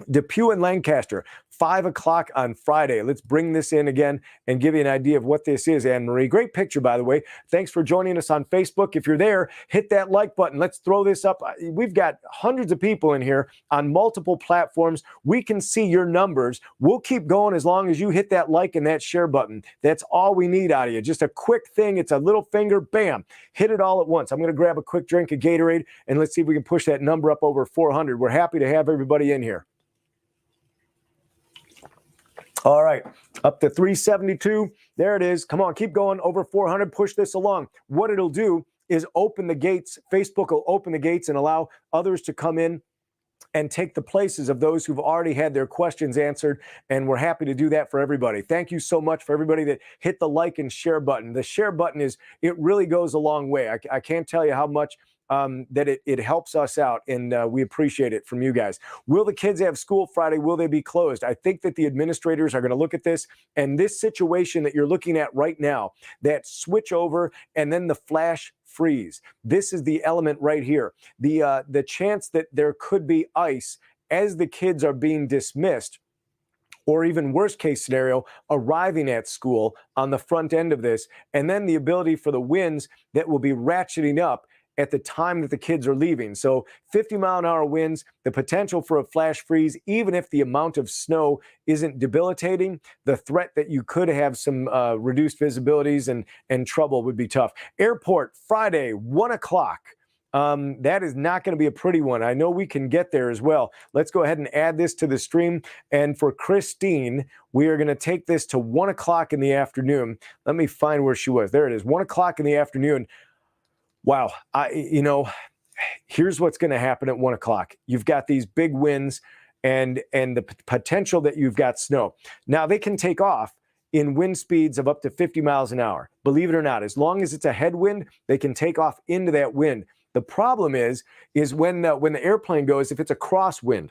Depew and Lancaster, 5 o'clock on Friday. Let's bring this in again and give you an idea of what this is, Anne-Marie. Great picture, by the way. Thanks for joining us on Facebook. If you're there, hit that like button. Let's throw this up. We've got hundreds of people in here on multiple platforms. We can see your numbers. We'll keep going as long as you hit that like and that share button. That's all we need out of you. Just a quick thing. It's a little finger, bam, hit it all at once. I'm going to grab a quick drink of Gatorade, and let's see if we can push that number up over 400. We're happy to have everybody in here. All right, up to 372. There it is. Come on, keep going. Over 400. Push this along. What it'll do is open the gates. Facebook will open the gates and allow others to come in and take the places of those who've already had their questions answered. And we're happy to do that for everybody. Thank you so much for everybody that hit the like and share button. The share button it really goes a long way. I can't tell you how much that it helps us out, and we appreciate it from you guys. Will the kids have school Friday? Will they be closed? I think that the administrators are going to look at this, and this situation that you're looking at right now, that switch over and then the flash freeze. This is the element right here. The chance that there could be ice as the kids are being dismissed, or even worst case scenario, arriving at school on the front end of this, and then the ability for the winds that will be ratcheting up at the time that the kids are leaving. So 50-mile-an-hour winds, the potential for a flash freeze, even if the amount of snow isn't debilitating, the threat that you could have some reduced visibilities and trouble would be tough. Airport, Friday, 1 o'clock. That is not going to be a pretty one. I know we can get there as well. Let's go ahead and add this to the stream. And for Christine, we are going to take this to 1 o'clock in the afternoon. Let me find where she was. There it is, 1 o'clock in the afternoon. Wow. Here's what's going to happen at 1 o'clock. You've got these big winds and the potential that you've got snow. Now, they can take off in wind speeds of up to 50 miles an hour. Believe it or not, as long as it's a headwind, they can take off into that wind. The problem is when the airplane goes, if it's a crosswind,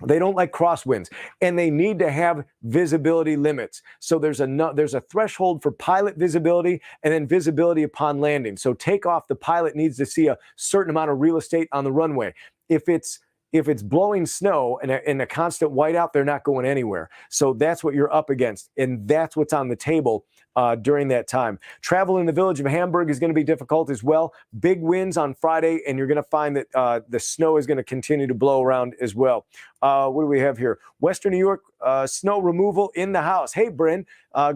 they don't like crosswinds, and they need to have visibility limits. So there's a threshold for pilot visibility and then visibility upon landing. So takeoff, the pilot needs to see a certain amount of real estate on the runway. If it's blowing snow and a constant whiteout, they're not going anywhere. So that's what you're up against, and that's what's on the table during that time. Travel in the village of Hamburg is going to be difficult as well. Big winds on Friday, and you're going to find that the snow is going to continue to blow around as well. What do we have here? Western New York, snow removal in the house. Hey, Bryn,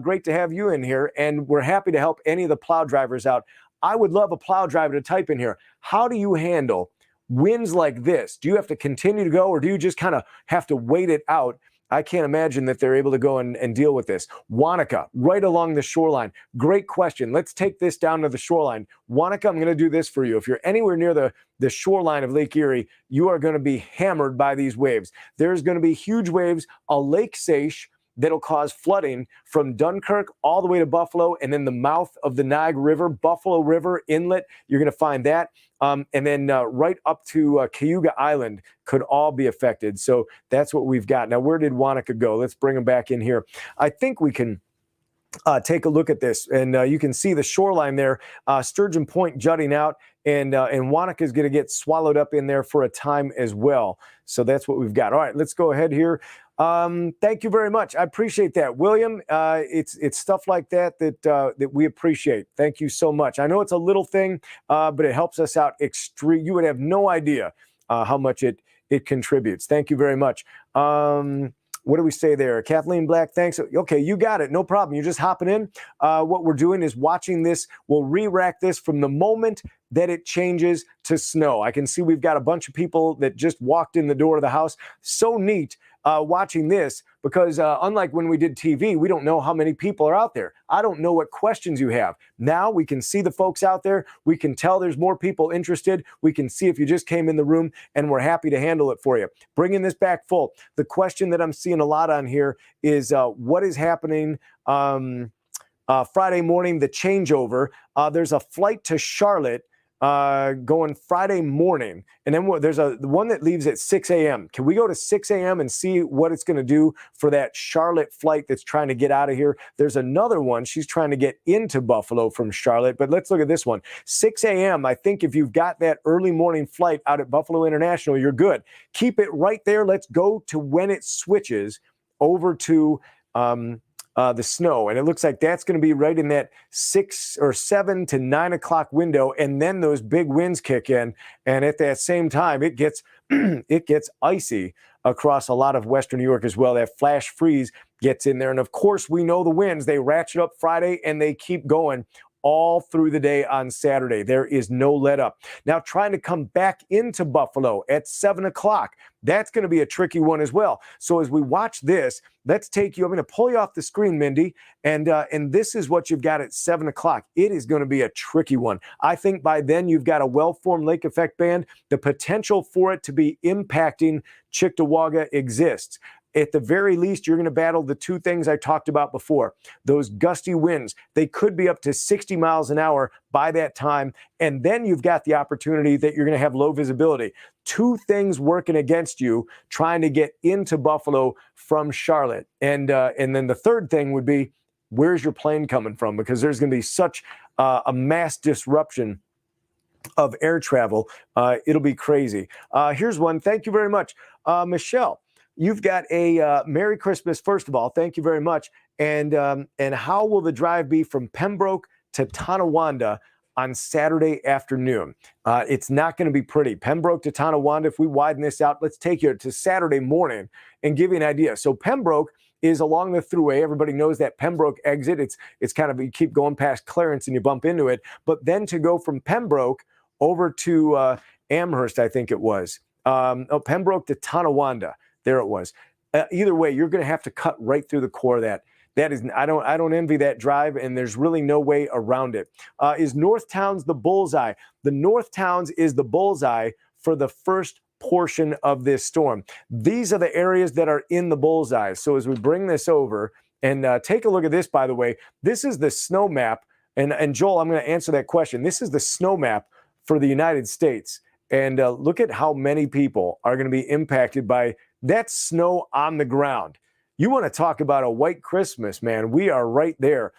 great to have you in here, and we're happy to help any of the plow drivers out. I would love a plow driver to type in here. How do you handle winds like this? Do you have to continue to go, or do you just kind of have to wait it out? I can't imagine that they're able to go and deal with this. Wanaka, right along the shoreline. Great question. Let's take this down to the shoreline. Wanaka, I'm going to do this for you. If you're anywhere near the shoreline of Lake Erie, you are going to be hammered by these waves. There's going to be huge waves, a lake seiche that'll cause flooding from Dunkirk all the way to Buffalo, and then the mouth of the Niagara River, Buffalo River Inlet. You're going to find that. And then right up to Cayuga Island could all be affected. So that's what we've got. Now, where did Wanaka go? Let's bring them back in here. I think we can take a look at this, and you can see the shoreline there, Sturgeon Point jutting out, and Wanaka is going to get swallowed up in there for a time as well. So that's what we've got. All right, let's go ahead here. Thank you very much. I appreciate that, William. It's stuff like that we appreciate. Thank you so much. I know it's a little thing, but it helps us out extreme. You would have no idea how much it contributes. Thank you very much. What do we say there? Kathleen Black, thanks. Okay, you got it. No problem. You're just hopping in. What we're doing is watching this. We'll re-rack this from the moment that it changes to snow. I can see we've got a bunch of people that just walked in the door of the house. So neat watching this, because unlike when we did TV, we don't know how many people are out there. I don't know what questions you have. Now we can see the folks out there. We can tell there's more people interested. We can see if you just came in the room, and we're happy to handle it for you. Bringing this back full. The question that I'm seeing a lot on here is what is happening Friday morning, the changeover. There's a flight to Charlotte going Friday morning. And then there's the one that leaves at 6 a.m. Can we go to 6 a.m. and see what it's going to do for that Charlotte flight that's trying to get out of here? There's another one. She's trying to get into Buffalo from Charlotte. But let's look at this one. 6 a.m. I think if you've got that early morning flight out at Buffalo International, you're good. Keep it right there. Let's go to when it switches over to the snow. And it looks like that's going to be right in that 6 or 7 to 9 o'clock window. And then those big winds kick in. And at that same time, it gets icy across a lot of Western New York as well. That flash freeze gets in there. And of course, we know the winds, they ratchet up Friday and they keep going all through the day on Saturday. There is no let up. Now, trying to come back into Buffalo at 7 o'clock, that's going to be a tricky one as well. So as we watch this, let's take you, I'm going to pull you off the screen, Mindy, and this is what you've got at 7 o'clock. It is going to be a tricky one. I think by then you've got a well-formed lake effect band. The potential for it to be impacting Cheektowaga exists. At the very least, you're going to battle the two things I talked about before. Those gusty winds, they could be up to 60 miles an hour by that time. And then you've got the opportunity that you're going to have low visibility. Two things working against you trying to get into Buffalo from Charlotte. And then the third thing would be, where's your plane coming from? Because there's going to be such a mass disruption of air travel. It'll be crazy. Here's one. Thank you very much. Michelle. You've got a Merry Christmas, first of all. Thank you very much. And how will the drive be from Pembroke to Tonawanda on Saturday afternoon. It's not going to be pretty. Pembroke to Tonawanda, if we widen this out, let's take you to Saturday morning and give you an idea. So Pembroke is along the thruway. Everybody knows that Pembroke exit. It's kind of, you keep going past Clarence and you bump into it. But then to go from Pembroke over to Amherst, I think it was. Pembroke to Tonawanda. There it was. Either way, you're going to have to cut right through the core of that. That is, I don't envy that drive, and there's really no way around it. Is North Towns the bullseye? The North Towns is the bullseye for the first portion of this storm. These are the areas that are in the bullseye. So as we bring this over, and take a look at this, by the way, this is the snow map. And Joel, I'm going to answer that question. This is the snow map for the United States. And look at how many people are going to be impacted by that snow on the ground. You want to talk about a white Christmas, man. We are right there.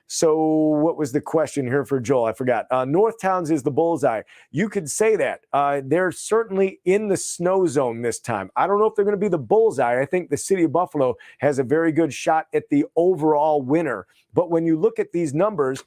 So what was the question here for Joel? I forgot. North Towns is the bullseye. You could say that. They're certainly in the snow zone this time. I don't know if they're going to be the bullseye. I think the city of Buffalo has a very good shot at the overall winner. But when you look at these numbers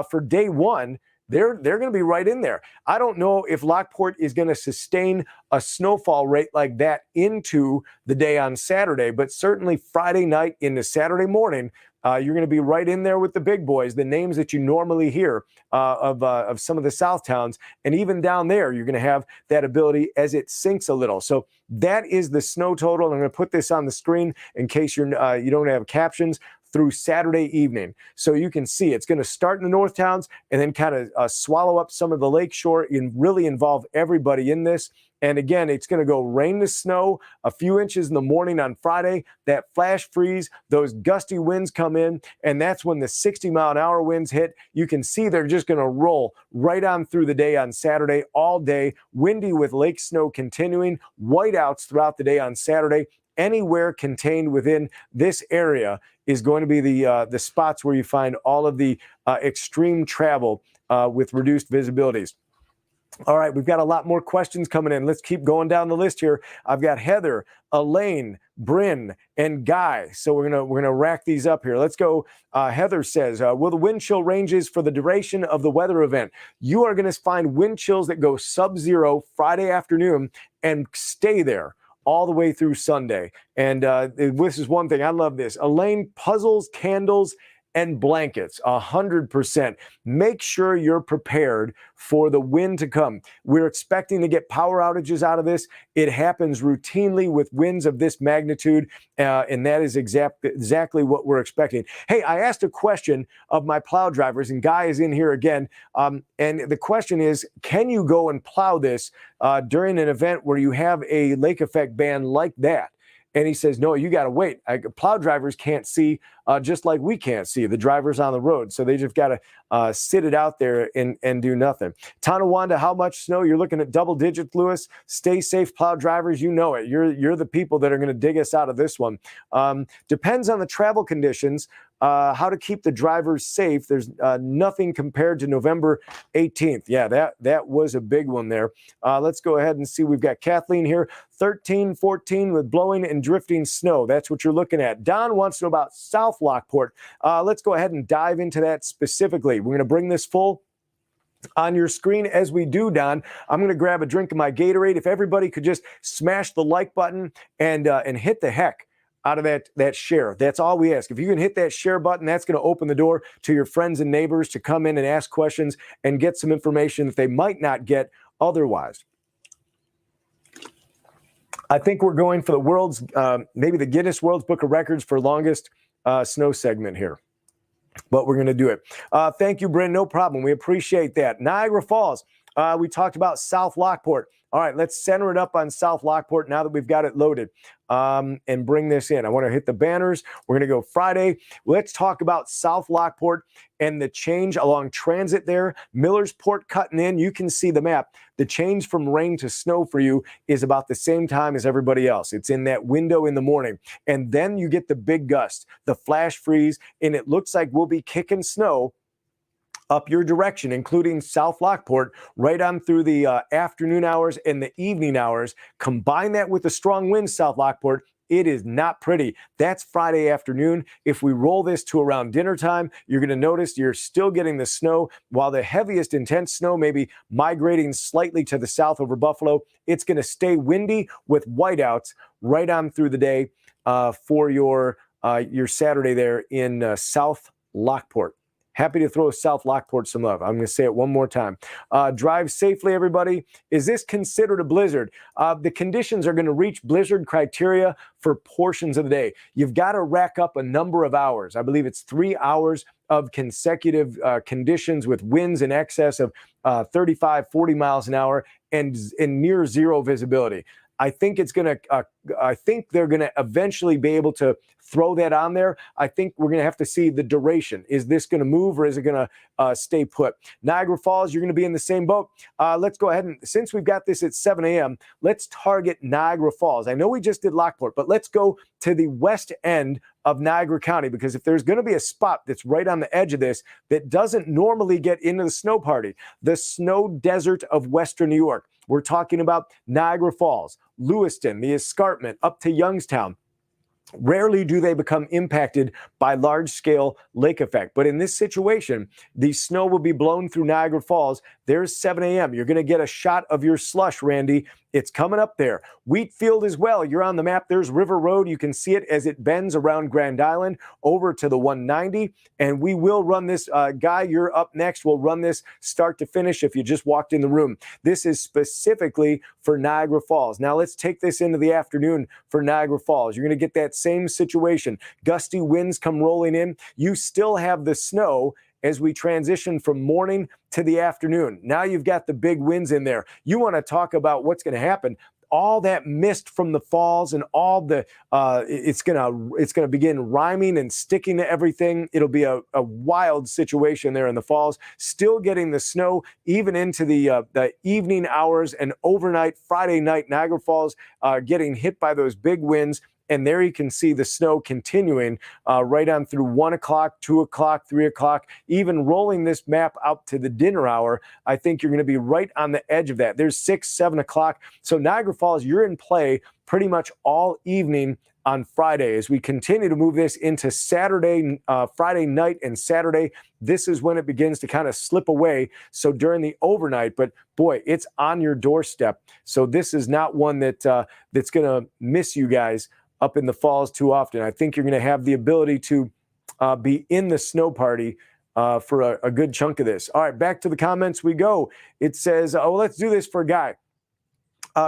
for day one, they're going to be right in there. I don't know if Lockport is going to sustain a snowfall rate like that into the day on Saturday, but certainly Friday night into Saturday morning, you're going to be right in there with the big boys, the names that you normally hear of some of the South towns. And even down there, you're going to have that ability as it sinks a little. So that is the snow total. I'm going to put this on the screen in case you don't have captions, through Saturday evening. So you can see it's going to start in the North Towns and then kind of swallow up some of the lakeshore and really involve everybody in this. And again, it's going to go rain to snow, a few inches in the morning on Friday, that flash freeze, those gusty winds come in, and that's when the 60-mile-an-hour winds hit. You can see they're just going to roll right on through the day on Saturday, all day, windy with lake snow continuing, whiteouts throughout the day on Saturday. Anywhere contained within this area is going to be the spots where you find all of the extreme travel with reduced visibilities. All right, we've got a lot more questions coming in. Let's keep going down the list here. I've got Heather, Elaine, Bryn, and Guy. So we're gonna rack these up here. Let's go. Heather says, will the wind chill ranges for the duration of the weather event? You are going to find wind chills that go sub-zero Friday afternoon and stay there all the way through Sunday. And this is one thing. I love this. Elaine, puzzles, candles, and blankets, 100%. Make sure you're prepared for the wind to come. We're expecting to get power outages out of this. It happens routinely with winds of this magnitude, and that is exactly what we're expecting. Hey, I asked a question of my plow drivers, and Guy is in here again, and the question is, can you go and plow this during an event where you have a lake effect ban like that? And he says, no, you got to wait. Plow drivers can't see just like we can't see, the drivers on the road. So they just got to sit it out there and do nothing. Tonawanda, how much snow? You're looking at double digits, Lewis. Stay safe, plow drivers. You know it. You're the people that are going to dig us out of this one. Depends on the travel conditions. How to keep the drivers safe. There's nothing compared to November 18th. Yeah, that was a big one there. Let's go ahead and see. We've got Kathleen here, 13, 14 with blowing and drifting snow. That's what you're looking at. Don wants to know about South Lockport. Let's go ahead and dive into that specifically. We're going to bring this full on your screen. As we do, Don, I'm going to grab a drink of my Gatorade. If everybody could just smash the like button and hit the heck out of that share. That's all we ask. If you can hit that share button, that's going to open the door to your friends and neighbors to come in and ask questions and get some information that they might not get otherwise. I think we're going for the world's, maybe the Guinness World Book of Records for longest snow segment here. But we're going to do it. Thank you, Bryn. No problem. We appreciate that. Niagara Falls. We talked about South Lockport. All right, let's center it up on South Lockport now that we've got it loaded and bring this in. I want to hit the banners. We're going to go Friday. Let's talk about South Lockport and the change along transit there. Millersport cutting in. You can see the map. The change from rain to snow for you is about the same time as everybody else. It's in that window in the morning. And then you get the big gust, the flash freeze, and it looks like we'll be kicking snow up your direction, including South Lockport, right on through the afternoon hours and the evening hours. Combine that with the strong winds, South Lockport, It is not pretty. That's Friday afternoon. If we roll this to around dinner time, you're going to notice you're still getting the snow. While the heaviest intense snow may be migrating slightly to the south over Buffalo, it's going to stay windy with whiteouts right on through the day for your Saturday there in South Lockport. Happy to throw South Lockport some love. I'm going to say it one more time. Drive safely, everybody. Is this considered a blizzard? The conditions are going to reach blizzard criteria for portions of the day. You've got to rack up a number of hours. I believe it's 3 hours of consecutive conditions with winds in excess of 35, 40 miles an hour and near zero visibility. I think they're going to eventually be able to throw that on there. I think we're going to have to see the duration. Is this going to move or is it going to stay put? Niagara Falls, you're going to be in the same boat. Let's go ahead and, since we've got this at 7 a.m., let's target Niagara Falls. I know we just did Lockport, but let's go to the west end of Niagara County, because if there's going to be a spot that's right on the edge of this that doesn't normally get into the snow party, the snow desert of Western New York. We're talking about Niagara Falls, Lewiston, the escarpment up to Youngstown. Rarely do they become impacted by large-scale lake effect. But in this situation, the snow will be blown through Niagara Falls. There's 7 a.m. You're going to get a shot of your slush, Randy. It's coming up there. Wheatfield as well. You're on the map. There's River Road. You can see it as it bends around Grand Island over to the 190. And we will run this. Guy, you're up next. We'll run this start to finish if you just walked in the room. This is specifically for Niagara Falls. Now let's take this into the afternoon for Niagara Falls. You're going to get that same situation. Gusty winds come rolling in. You still have the snow as we transition from morning to the afternoon. Now you've got the big winds in there. You want to talk about what's going to happen. All that mist from the falls and all the it's gonna begin rhyming and sticking to everything. It'll be a wild situation there in the falls. Still getting the snow even into the evening hours and overnight. Friday night, Niagara Falls getting hit by those big winds. And there you can see the snow continuing right on through 1 o'clock, 2 o'clock, 3 o'clock, even rolling this map out to the dinner hour. I think you're going to be right on the edge of that. There's 6, 7 o'clock. So Niagara Falls, you're in play pretty much all evening on Friday. As we continue to move this into Saturday, Friday night and Saturday, this is when it begins to kind of slip away. So during the overnight, but boy, it's on your doorstep. So this is not one that's going to miss you guys up in the falls too often. I think you're going to have the ability to be in the snow party for a good chunk of this. All right, back to the comments we go. It says, oh, let's do this for Guy.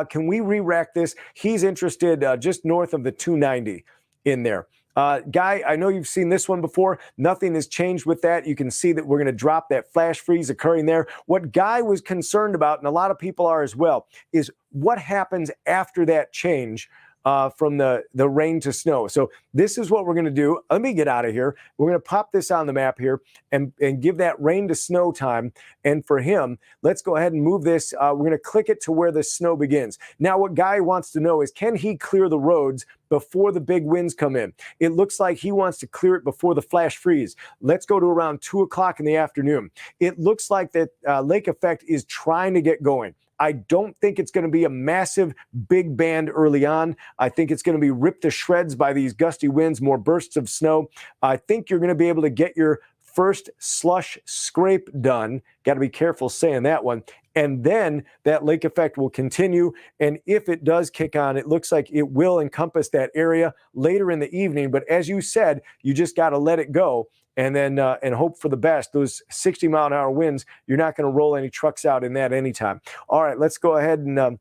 Can we re-rack this? He's interested just north of the 290 in there. Guy, I know you've seen this one before. Nothing has changed with that. You can see that we're going to drop that flash freeze occurring there. What Guy was concerned about, and a lot of people are as well, is what happens after that change from the rain to snow. So this is what we're going to do. Let me get out of here. We're going to pop this on the map here and give that rain to snow time. And for him, let's go ahead and move this. We're going to click it to where the snow begins. Now, what Guy wants to know is, can he clear the roads before the big winds come in? It looks like he wants to clear it before the flash freeze. Let's go to around 2 o'clock in the afternoon. It looks like that lake effect is trying to get going. I don't think it's going to be a massive big band early on. I think it's going to be ripped to shreds by these gusty winds, more bursts of snow. I think you're going to be able to get your first slush scrape done. Got to be careful saying that one. And then that lake effect will continue. And if it does kick on, it looks like it will encompass that area later in the evening. But as you said, you just got to let it go. And then and hope for the best. Those 60-mile-an-hour winds, you're not going to roll any trucks out in that anytime. All right, let's go ahead and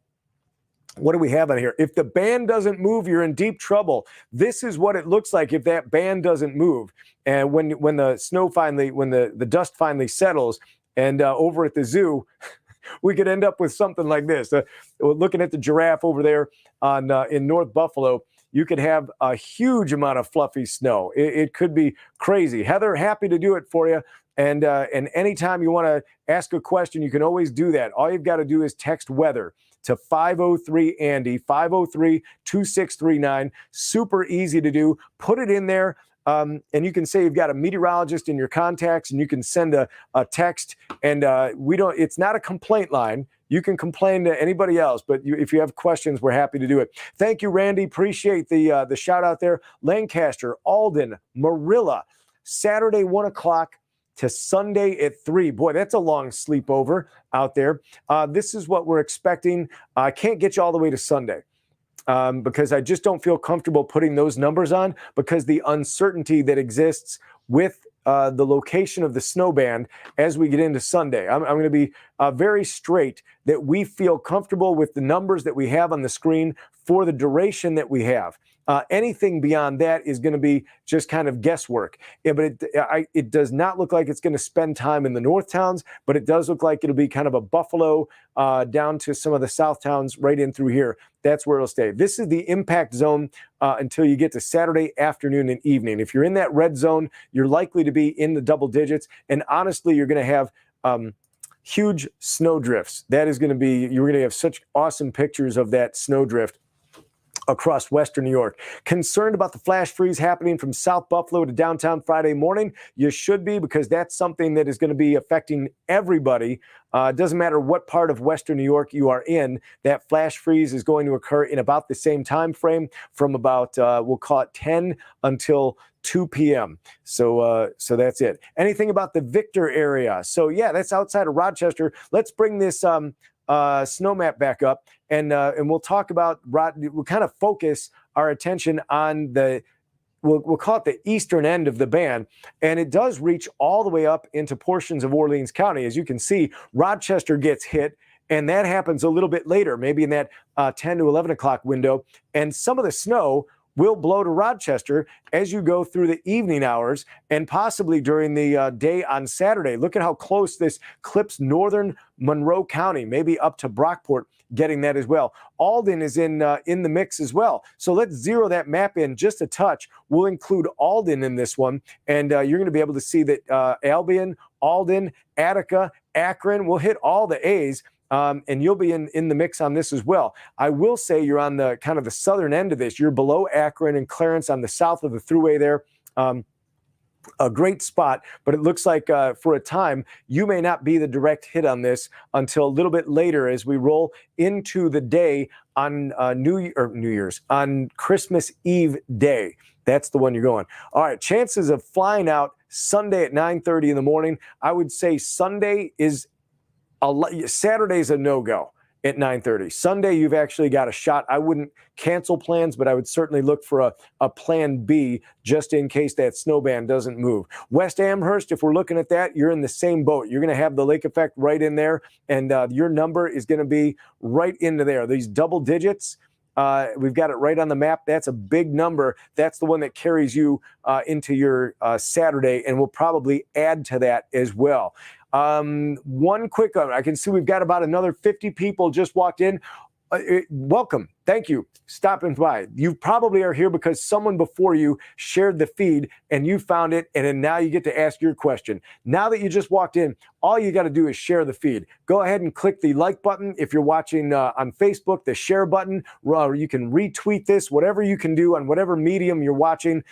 what do we have on here? If the band doesn't move, you're in deep trouble. This is what it looks like if that band doesn't move. And when the snow finally, when the dust finally settles, and over at the zoo, we could end up with something like this. Looking at the giraffe over there on in North Buffalo, you could have a huge amount of fluffy snow. It could be crazy. Heather, happy to do it for you. And anytime you want to ask a question, you can always do that. All you've got to do is text weather to 503-ANDY, 503-2639. Super easy to do. Put it in there. and you can say you've got a meteorologist in your contacts, and you can send a text. And it's not a complaint line. You can complain to anybody else, but if you have questions, we're happy to do it. Thank you, Randy. Appreciate the shout out there. Lancaster, Alden, Marilla, Saturday 1 o'clock to Sunday at 3. Boy, that's a long sleepover out there. This is what we're expecting. I can't get you all the way to Sunday because I just don't feel comfortable putting those numbers on because the uncertainty that exists with the location of the snow band as we get into Sunday. I'm going to be very straight that we feel comfortable with the numbers that we have on the screen for the duration that we have. Anything beyond that is going to be just kind of guesswork. Yeah, but it does not look like it's going to spend time in the north towns, but it does look like it'll be kind of a Buffalo down to some of the south towns right in through here. That's where it'll stay. This is the impact zone until you get to Saturday afternoon and evening. If you're in that red zone, you're likely to be in the double digits. And honestly, you're going to have huge snow drifts. That is going to be, you're going to have such awesome pictures of that snow drift across Western New York. Concerned about the flash freeze happening from South Buffalo to downtown Friday morning? You should be, because that's something that is going to be affecting everybody. It doesn't matter what part of Western New York you are in. That flash freeze is going to occur in about the same time frame from about, we'll call it 10 until 2 p.m. So that's it. Anything about the Victor area? So yeah, that's outside of Rochester. Let's bring this snow map back up, and we'll talk about, we'll kind of focus our attention on we'll call it the eastern end of the band, and it does reach all the way up into portions of Orleans County. As you can see, Rochester gets hit, and that happens a little bit later, maybe in that 10 to 11 o'clock window, and some of the snow will blow to Rochester as you go through the evening hours and possibly during the day on Saturday. Look at how close this clips northern Monroe County, maybe up to Brockport, getting that as well. Alden is in the mix as well. So let's zero that map in just a touch. We'll include Alden in this one, and you're going to be able to see that Albion, Alden, Attica, Akron will hit all the A's. And you'll be in the mix on this as well. I will say you're on the kind of the southern end of this. You're below Akron and Clarence on the south of the thruway there. A great spot, but it looks like for a time you may not be the direct hit on this until a little bit later as we roll into the day on New Year's, on Christmas Eve day. That's the one you're going. All right, chances of flying out Sunday at 9:30 in the morning. I would say Sunday is Saturday's a no-go at 9:30. Sunday, you've actually got a shot. I wouldn't cancel plans, but I would certainly look for a plan B just in case that snow band doesn't move. West Amherst, if we're looking at that, you're in the same boat. You're going to have the lake effect right in there, and your number is going to be right into there. These double digits, we've got it right on the map. That's a big number. That's the one that carries you into your Saturday, and we'll probably add to that as well. One quick one. I can see we've got about another 50 people just walked in. Welcome. Thank you. Stopping by. You probably are here because someone before you shared the feed and you found it, and then now you get to ask your question. Now that you just walked in, all you got to do is share the feed. Go ahead and click the like button. If you're watching on Facebook, the share button, you can retweet this, whatever you can do on whatever medium you're watching.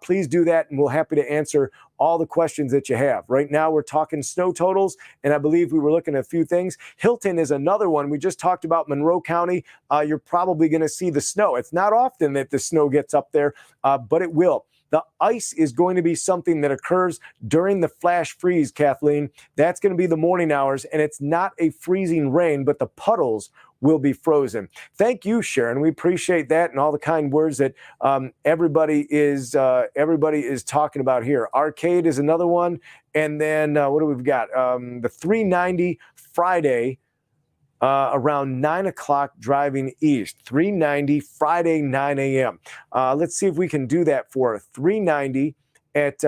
Please do that, and we're happy to answer all the questions that you have. Right now, we're talking snow totals, and I believe we were looking at a few things. Hilton is another one. We just talked about Monroe County. You're probably going to see the snow. It's not often that the snow gets up there, but it will. The ice is going to be something that occurs during the flash freeze, Kathleen. That's going to be the morning hours, and it's not a freezing rain, but the puddles will be frozen. Thank you, Sharon. We appreciate that and all the kind words that everybody is talking about here. Arcade is another one, and then what do we've got? The 390 Friday. Around 9 o'clock driving east. 390 Friday, 9 a.m. Let's see if we can do that for 390 at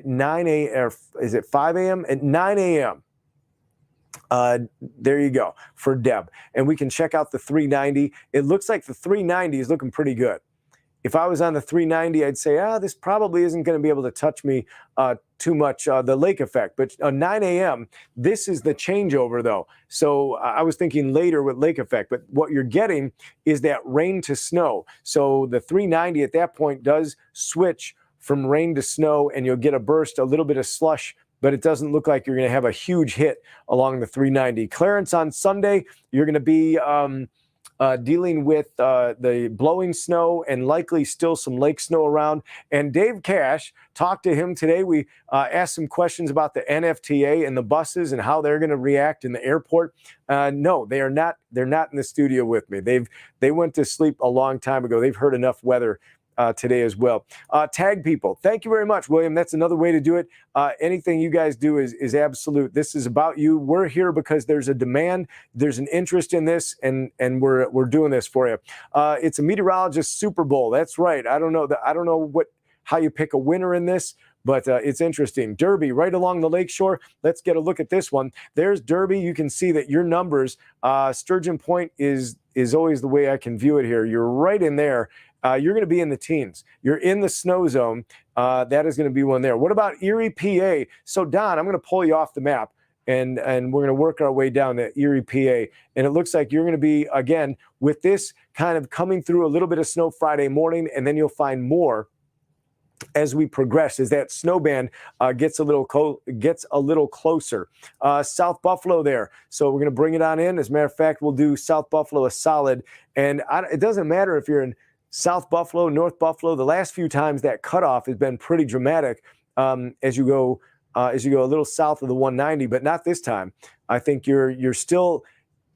9 a.m. or is it 5 a.m.? At 9 a.m. There you go for Deb. And we can check out the 390. It looks like the 390 is looking pretty good. If I was on the 390, I'd say, this probably isn't going to be able to touch me too much, the lake effect. But 9 a.m., this is the changeover, though. So I was thinking later with lake effect. But what you're getting is that rain to snow. So the 390 at that point does switch from rain to snow, and you'll get a burst, a little bit of slush, but it doesn't look like you're going to have a huge hit along the 390. Clarence, on Sunday, you're going to be dealing with the blowing snow and likely still some lake snow around. And Dave Cash, talked to him today. We asked some questions about the NFTA and the buses and how they're going to react in the airport. No, they are not. They're not in the studio with me. They went to sleep a long time ago. They've heard enough weather today as well. Tag people. Thank you very much, William. That's another way to do it. Anything you guys do is absolute. This is about you. We're here because there's a demand, there's an interest in this, and we're doing this for you. It's a meteorologist Super Bowl. That's right. I don't know how you pick a winner in this, but it's interesting. Derby, right along the lakeshore. Let's get a look at this one. There's Derby. You can see that your numbers, Sturgeon Point is always the way I can view it here. You're right in there. You're going to be in the teens. You're in the snow zone. That is going to be one there. What about Erie, PA? So, Don, I'm going to pull you off the map, and we're going to work our way down to Erie, PA. And it looks like you're going to be, again, with this kind of coming through a little bit of snow Friday morning, and then you'll find more as we progress, as that snow band gets a little closer. South Buffalo there. So we're going to bring it on in. As a matter of fact, we'll do South Buffalo a solid. And it doesn't matter if you're in South Buffalo, North Buffalo. The last few times that cutoff has been pretty dramatic as you go a little south of the 190, but not this time. I think you're still,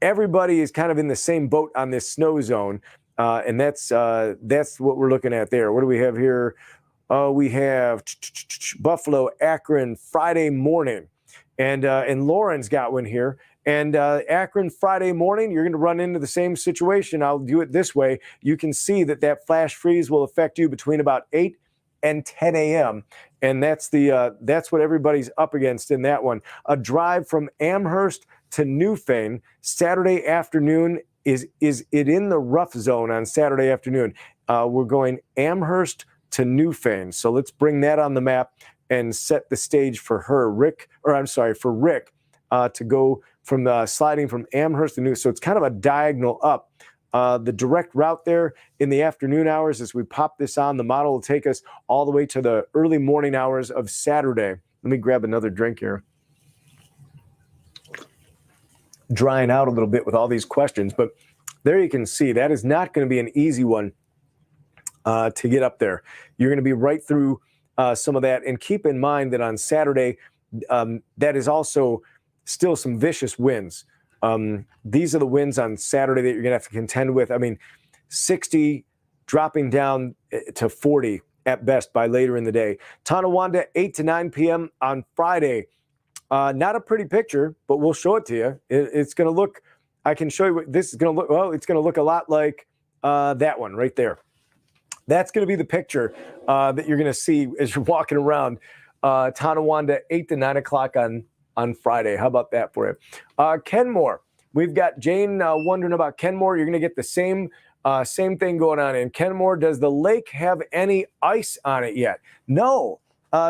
everybody is kind of in the same boat on this snow zone, and that's what we're looking at there. What do we have here? We have Buffalo, Akron, Friday morning, and Lauren's got one here. And Akron, Friday morning, you're going to run into the same situation. I'll do it this way. You can see that flash freeze will affect you between about 8 and 10 a.m. And that's what everybody's up against in that one. A drive from Amherst to Newfane Saturday afternoon. Is it in the rough zone on Saturday afternoon? We're going Amherst to Newfane. So let's bring that on the map and set the stage for Rick to go from sliding from Amherst to New. So it's kind of a diagonal up. The direct route there in the afternoon hours, as we pop this on, the model will take us all the way to the early morning hours of Saturday. Let me grab another drink here. Drying out a little bit with all these questions, but there you can see that is not going to be an easy one to get up there. You're going to be right through some of that. And keep in mind that on Saturday, that is also still some vicious winds. These are the winds on Saturday that you're going to have to contend with. I mean, 60 dropping down to 40 at best by later in the day. Tonawanda, 8 to 9 p.m. on Friday. Not a pretty picture, but we'll show it to you. It's going to look, I can show you what this is going to look. Well, it's going to look a lot like that one right there. That's going to be the picture that you're going to see as you're walking around Tonawanda, 8 to 9 o'clock on Friday. How about that for you? Kenmore. We've got Jane wondering about Kenmore. You're going to get the same thing going on in Kenmore. Does the lake have any ice on it yet? No.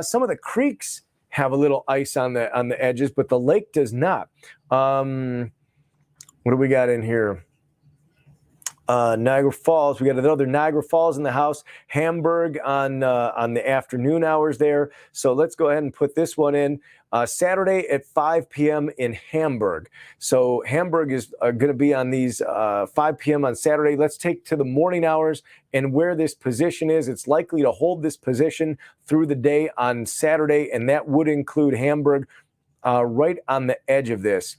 Some of the creeks have a little ice on the edges, but the lake does not. What do we got in here? Niagara Falls. We got another Niagara Falls in the house. Hamburg on the afternoon hours there. So let's go ahead and put this one in. Saturday at 5 p.m. in Hamburg. So Hamburg is going to be on these 5 p.m. on Saturday. Let's take to the morning hours and where this position is. It's likely to hold this position through the day on Saturday, and that would include Hamburg right on the edge of this.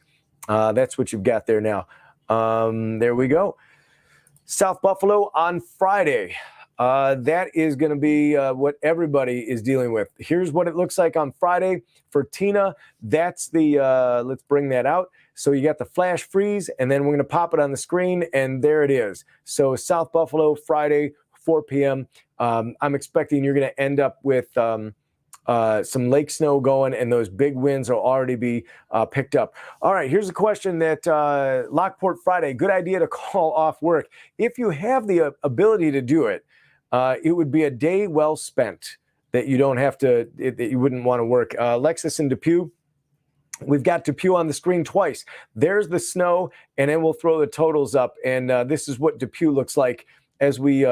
That's what you've got there now. There we go. South Buffalo on Friday. That is going to be what everybody is dealing with. Here's what it looks like on Friday for Tina. That's the, let's bring that out. So you got the flash freeze, and then we're going to pop it on the screen, and there it is. So South Buffalo, Friday, 4 p.m. I'm expecting you're going to end up with some lake snow going, and those big winds will already be picked up. All right, here's a question that Lockport Friday, good idea to call off work. If you have the ability to do it, it would be a day well spent that you don't have to, that you wouldn't want to work. Lexus and Depew, we've got Depew on the screen twice. There's the snow, and then we'll throw the totals up, and this is what Depew looks like as we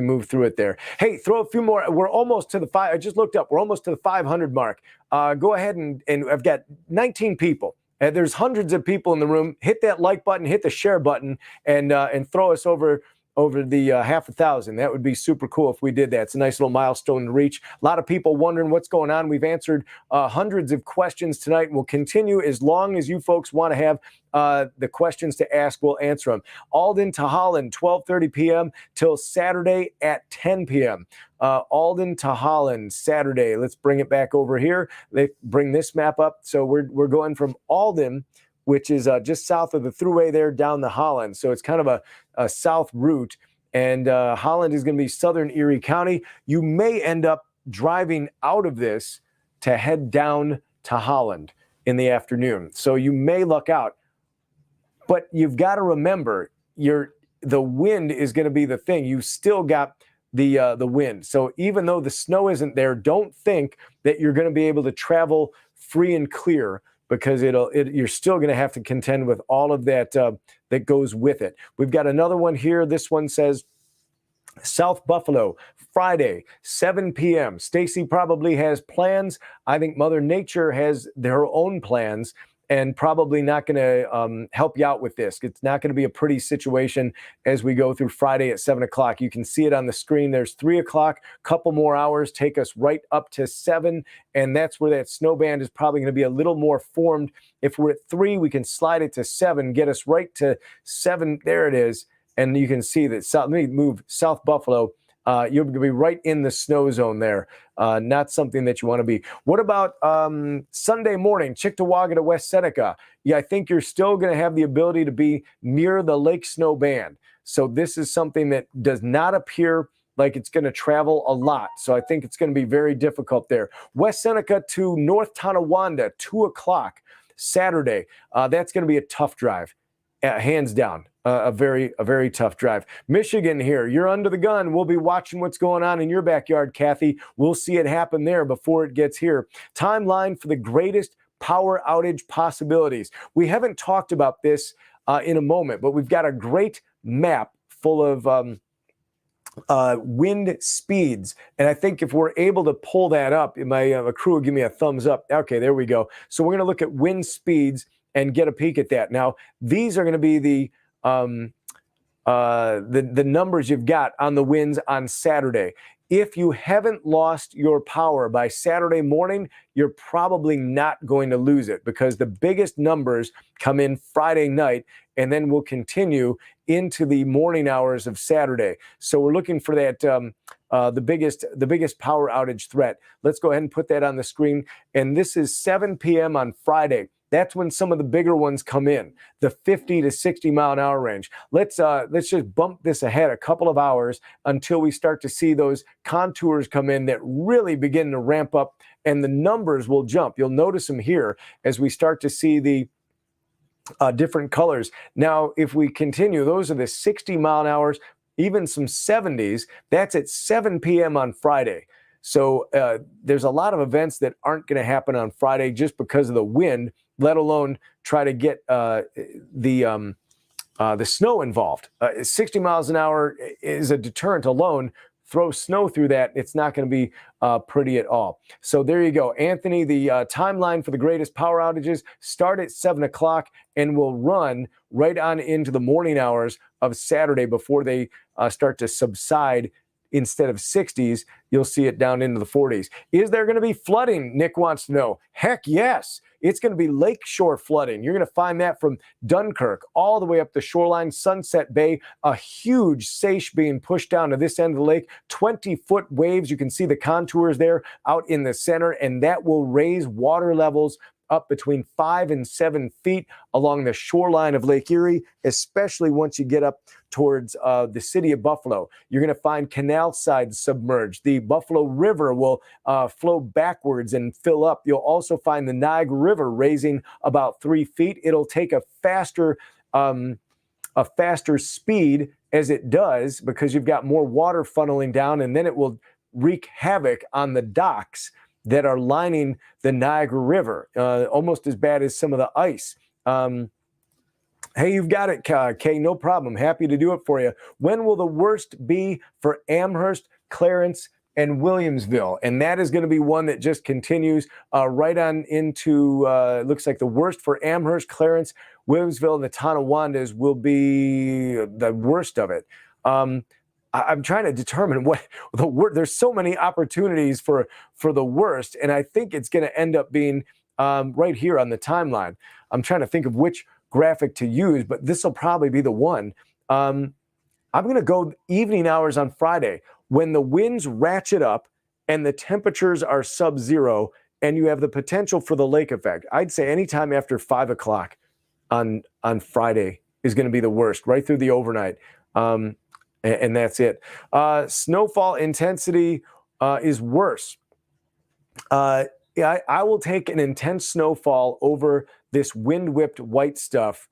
move through it there. Hey, throw a few more. We're almost to the five. I just looked up. We're almost to the 500 mark. Go ahead and I've got 19 people. There's hundreds of people in the room. Hit that like button, hit the share button, and throw us over the 500,000. That would be super cool if we did that. It's a nice little milestone to reach. A lot of people wondering what's going on. We've answered hundreds of questions tonight, and we'll continue as long as you folks want to have the questions to ask. We'll answer them. Alden to Holland, 12:30 p.m. till Saturday at 10 p.m. Alden to Holland, Saturday. Let's bring it back over here. They bring this map up. So we're going from Alden, which is just south of the thruway there, down to Holland. So it's kind of a south route. And Holland is going to be southern Erie County. You may end up driving out of this to head down to Holland in the afternoon. So you may luck out. But you've got to remember, the wind is going to be the thing. You still got the wind. So even though the snow isn't there, don't think that you're going to be able to travel free and clear, because you're still going to have to contend with all of that that goes with it. We've got another one here. This one says South Buffalo, Friday, 7 p.m. Stacy probably has plans. I think Mother Nature has her own plans and probably not going to help you out with this. It's not going to be a pretty situation as we go through Friday at 7 o'clock. You can see it on the screen. There's 3 o'clock, couple more hours, take us right up to 7, and that's where that snow band is probably going to be a little more formed. If we're at 3, we can slide it to 7, get us right to 7. There it is, and you can see that. Let me move South Buffalo. You'll be right in the snow zone there. Not something that you want to be. What about Sunday morning, Cheektowaga to West Seneca? Yeah, I think you're still going to have the ability to be near the Lake Snow Band. So this is something that does not appear like it's going to travel a lot. So I think it's going to be very difficult there. West Seneca to North Tonawanda, 2 o'clock Saturday. That's going to be a tough drive, hands down. A very tough drive. Michigan here, you're under the gun. We'll be watching what's going on in your backyard, Kathy. We'll see it happen there before it gets here. Timeline for the greatest power outage possibilities. We haven't talked about this in a moment, but we've got a great map full of wind speeds. And I think if we're able to pull that up, my crew will give me a thumbs up. Okay, there we go. So we're going to look at wind speeds and get a peek at that. Now, these are going to be the numbers you've got on the winds on Saturday. If you haven't lost your power by Saturday morning, you're probably not going to lose it, because the biggest numbers come in Friday night and then will continue into the morning hours of Saturday. So we're looking for that the biggest power outage threat. Let's go ahead and put that on the screen. And this is 7 p.m. on Friday. That's when some of the bigger ones come in, the 50 to 60 mile an hour range. Let's just bump this ahead a couple of hours until we start to see those contours come in that really begin to ramp up, and the numbers will jump. You'll notice them here as we start to see the different colors. Now, if we continue, those are the 60 mile an hours, even some 70s. That's at 7 p.m. on Friday. So there's a lot of events that aren't going to happen on Friday just because of the wind, let alone try to get the snow involved. 60 miles an hour is a deterrent alone. Throw snow through that, it's not going to be pretty at all. So there you go. Anthony, the timeline for the greatest power outages start at 7 o'clock and will run right on into the morning hours of Saturday before they start to subside. Instead of 60s, you'll see it down into the 40s. Is there going to be flooding? Nick wants to know. Heck yes. It's going to be lakeshore flooding. You're going to find that from Dunkirk all the way up the shoreline, Sunset Bay, a huge seiche being pushed down to this end of the lake, 20-foot waves. You can see the contours there out in the center, and that will raise water levels up between 5 and 7 feet along the shoreline of Lake Erie, especially once you get up towards the city of Buffalo. You're going to find canal sides submerged. The Buffalo River will flow backwards and fill up. You'll also find the Niagara River raising about 3 feet. It'll take a faster speed as it does, because you've got more water funneling down, and then it will wreak havoc on the docks that are lining the Niagara River, almost as bad as some of the ice. Hey, you've got it, Kay. No problem. Happy to do it for you. When will the worst be for Amherst, Clarence, and Williamsville? And that is going to be one that just continues right on into, looks like the worst for Amherst, Clarence, Williamsville, and the Tonawandas will be the worst of it. I'm trying to determine what the worst. There's so many opportunities for the worst, and I think it's going to end up being right here on the timeline. I'm trying to think of which graphic to use, but this will probably be the one. I'm going to go evening hours on Friday when the winds ratchet up and the temperatures are sub-zero and you have the potential for the lake effect. I'd say anytime after 5 o'clock on Friday is going to be the worst, right through the overnight. And that's it. Snowfall intensity is worse. I will take an intense snowfall over this wind-whipped white stuff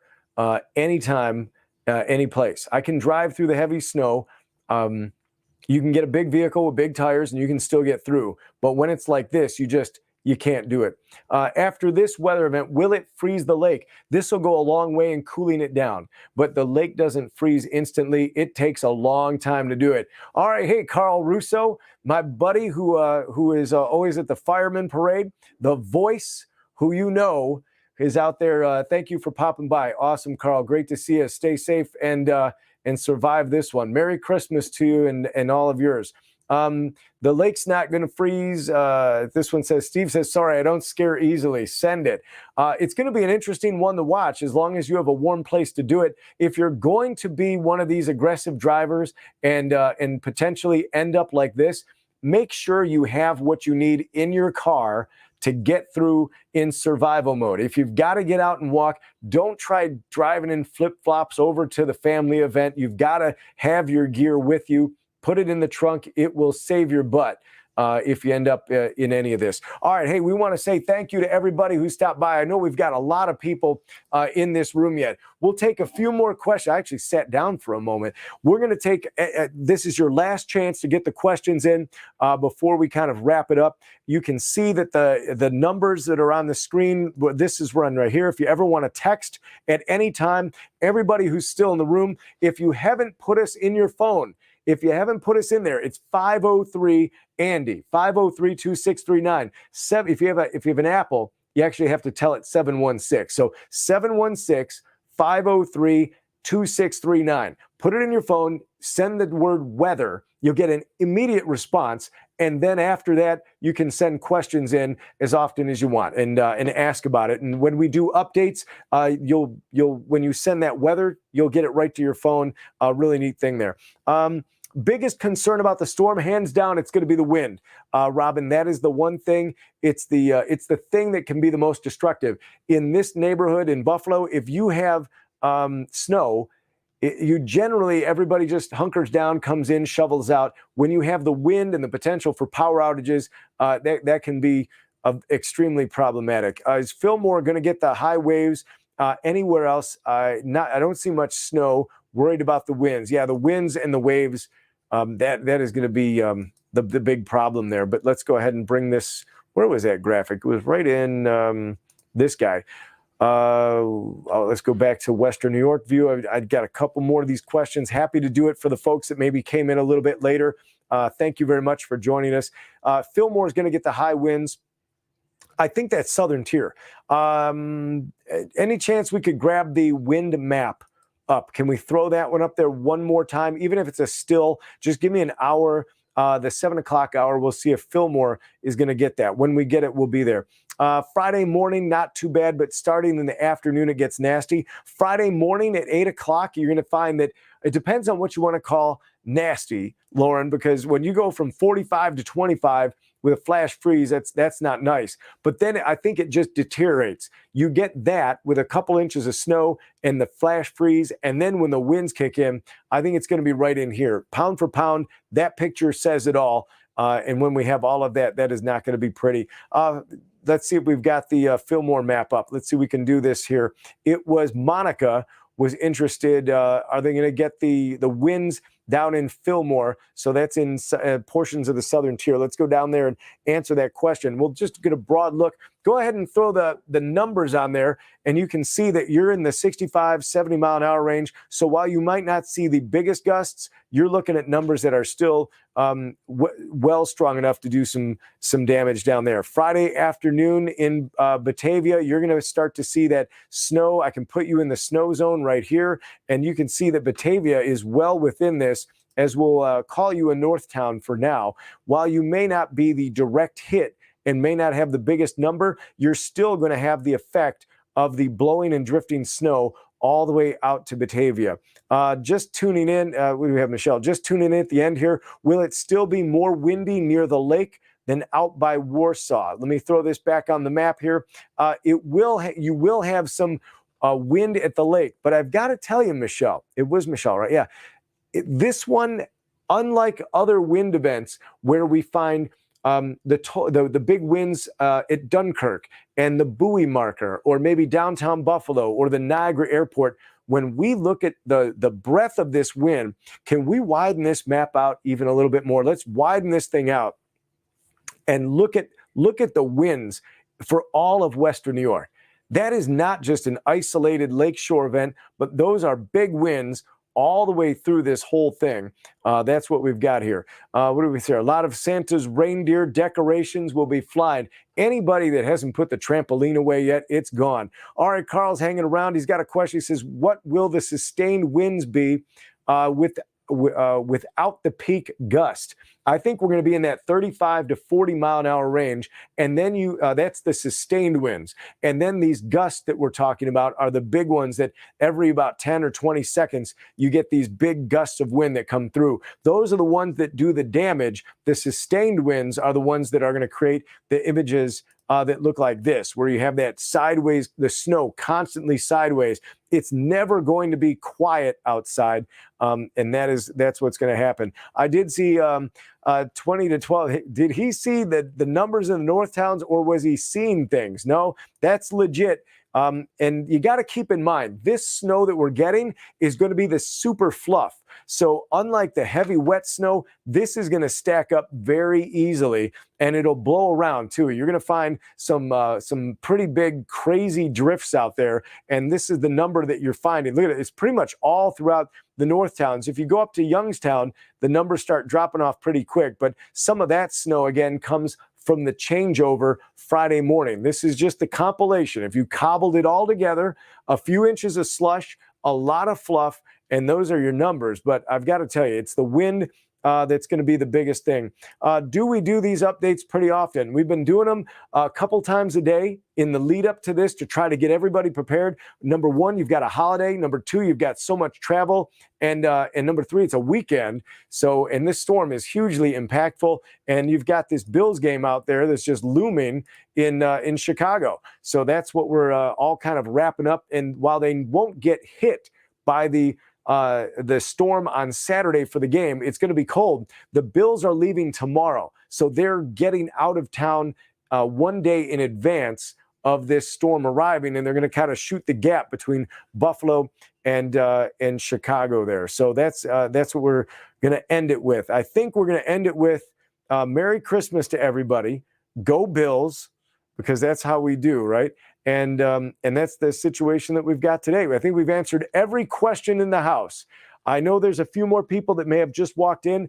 anytime, any place. I can drive through the heavy snow. You can get a big vehicle with big tires and you can still get through. But when it's like this, you can't do it. After this weather event, will it freeze the lake? This will go a long way in cooling it down, but the lake doesn't freeze instantly. It takes a long time to do it. All right, hey, Carl Russo, my buddy who is always at the fireman parade, the voice who you know is out there. Thank you for popping by. Awesome, Carl. Great to see you. Stay safe and survive this one. Merry Christmas to you and all of yours. The lake's not going to freeze. This one says, Steve says, sorry, I don't scare easily. Send it. It's going to be an interesting one to watch as long as you have a warm place to do it. If you're going to be one of these aggressive drivers and potentially end up like this, make sure you have what you need in your car to get through in survival mode. If you've got to get out and walk, don't try driving in flip-flops over to the family event. You've got to have your gear with you. Put it in the trunk. It will save your butt if you end up in any of this. All right. Hey, we want to say thank you to everybody who stopped by. I know we've got a lot of people in this room yet. We'll take a few more questions. I actually sat down for a moment. We're going to take, this is your last chance to get the questions in before we kind of wrap it up. You can see that the numbers that are on the screen, this is run right here. If you ever want to text at any time, everybody who's still in the room, if you haven't put us in your phone, if you haven't put us in there, it's 503-ANDY, 503-2639. If you have an Apple, you actually have to tell it 716. So 716-503-2639. Put it in your phone, send the word weather. You'll get an immediate response. And then after that, you can send questions in as often as you want and ask about it. And when we do updates, when you send that weather, you'll get it right to your phone. Really neat thing there. Biggest concern about the storm, hands down, it's going to be the wind. Robin, that is the one thing. It's the thing that can be the most destructive. In this neighborhood in Buffalo, if you have snow, everybody just hunkers down, comes in, shovels out. When you have the wind and the potential for power outages, that can be extremely problematic. Is Fillmore going to get the high waves? Anywhere else, I don't see much snow. Worried about the winds. Yeah, the winds and the waves, that is going to be the big problem there. But let's go ahead and bring this. Where was that graphic? It was right in this guy. Let's go back to Western New York view. I've got a couple more of these questions. Happy to do it for the folks that maybe came in a little bit later. Thank you very much for joining us. Fillmore is going to get the high winds. I think that's southern tier. Any chance we could grab the wind map up? Can we throw that one up there one more time? Even if it's a still, just give me an hour, the 7 o'clock hour. We'll see if Fillmore is going to get that. When we get it, we'll be there. Friday morning, not too bad, but starting in the afternoon, it gets nasty. Friday morning at 8 o'clock, you're going to find that it depends on what you want to call nasty, Lauren, because when you go from 45 to 25 with a flash freeze, that's not nice. But then I think it just deteriorates. You get that with a couple inches of snow and the flash freeze, and then when the winds kick in, I think it's going to be right in here. Pound for pound, that picture says it all. And when we have all of that, that is not going to be pretty. Let's see if we've got the Fillmore map up. Let's see if we can do this here. It was Monica was interested. Are they going to get the winds down in Fillmore. So that's in portions of the southern tier. Let's go down there and answer that question. We'll just get a broad look. Go ahead and throw the numbers on there, and you can see that you're in the 65, 70 mile an hour range. So while you might not see the biggest gusts, you're looking at numbers that are still well strong enough to do some damage down there. Friday afternoon in Batavia, you're going to start to see that snow. I can put you in the snow zone right here, and you can see that Batavia is well within this, as we'll call you a north town for now. While you may not be the direct hit and may not have the biggest number, you're still going to have the effect of the blowing and drifting snow all the way out to Batavia. Just tuning in, we have Michelle, just tuning in at the end here. Will it still be more windy near the lake than out by Warsaw? Let me throw this back on the map here. You will have some wind at the lake, but I've got to tell you, Michelle, it was Michelle, right? Yeah. This one, unlike other wind events where we find the big winds at Dunkirk and the buoy marker, or maybe downtown Buffalo or the Niagara Airport, when we look at the breadth of this wind, can we widen this map out even a little bit more? Let's widen this thing out and look at the winds for all of Western New York. That is not just an isolated lakeshore event, but those are big winds all the way through this whole thing. That's what we've got here. What do we see? A lot of Santa's reindeer decorations will be flying. Anybody that hasn't put the trampoline away yet, it's gone. All right, Carl's hanging around. He's got a question. He says, what will the sustained winds be without the peak gust? I think we're going to be in that 35 to 40 mile an hour range. And then that's the sustained winds. And then these gusts that we're talking about are the big ones that every about 10 or 20 seconds, you get these big gusts of wind that come through. Those are the ones that do the damage. The sustained winds are the ones that are going to create the images that look like this, where you have that sideways, the snow constantly sideways. It's never going to be quiet outside, and that's what's going to happen. I did see 20 to 12. Did he see the numbers in the north towns, or was he seeing things? No, that's legit. And you got to keep in mind, this snow that we're getting is going to be the super fluff. So unlike the heavy wet snow, this is going to stack up very easily, and it'll blow around too. You're going to find some pretty big, crazy drifts out there, and this is the number that you're finding. Look at it. It's pretty much all throughout the north towns. If you go up to Youngstown, the numbers start dropping off pretty quick, but some of that snow, again, comes from the changeover Friday morning. This is just the compilation. If you cobbled it all together, a few inches of slush, a lot of fluff, and those are your numbers. But I've got to tell you, it's the wind that's going to be the biggest thing. Do we do these updates pretty often? We've been doing them a couple times a day in the lead up to this to try to get everybody prepared. Number one, you've got a holiday. Number two, you've got so much travel. And number three, it's a weekend. So, and this storm is hugely impactful. And you've got this Bills game out there that's just looming in Chicago. So that's what we're all kind of wrapping up. And while they won't get hit by the storm on Saturday for the game, it's going to be cold. The Bills are leaving tomorrow, so they're getting out of town one day in advance of this storm arriving, and they're going to kind of shoot the gap between Buffalo and Chicago there. So that's what we're going to end it with. I think we're going to end it with Merry Christmas to everybody. Go Bills, because that's how we do, right? And that's the situation that we've got today. I think we've answered every question in the house. I know there's a few more people that may have just walked in.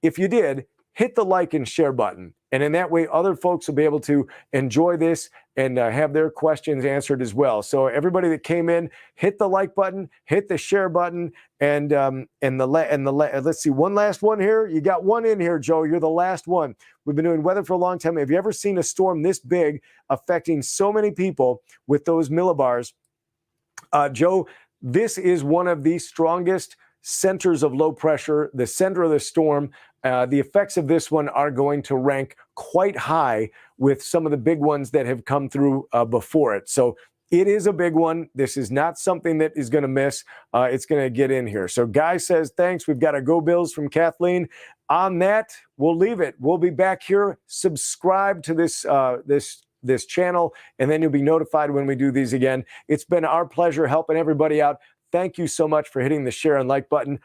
If you did, hit the like and share button. And in that way, other folks will be able to enjoy this and have their questions answered as well. So everybody that came in, hit the like button, hit the share button, and let's see, one last one here. You got one in here, Joe. You're the last one. We've been doing weather for a long time. Have you ever seen a storm this big affecting so many people with those millibars? Joe, this is one of the strongest centers of low pressure, the center of the storm. The effects of this one are going to rank quite high with some of the big ones that have come through before it. So it is a big one. This is not something that is going to miss. It's going to get in here. So Guy says, thanks. We've got a Go Bills from Kathleen. On that, we'll leave it. We'll be back here. Subscribe to this channel, and then you'll be notified when we do these again. It's been our pleasure helping everybody out. Thank you so much for hitting the share and like button.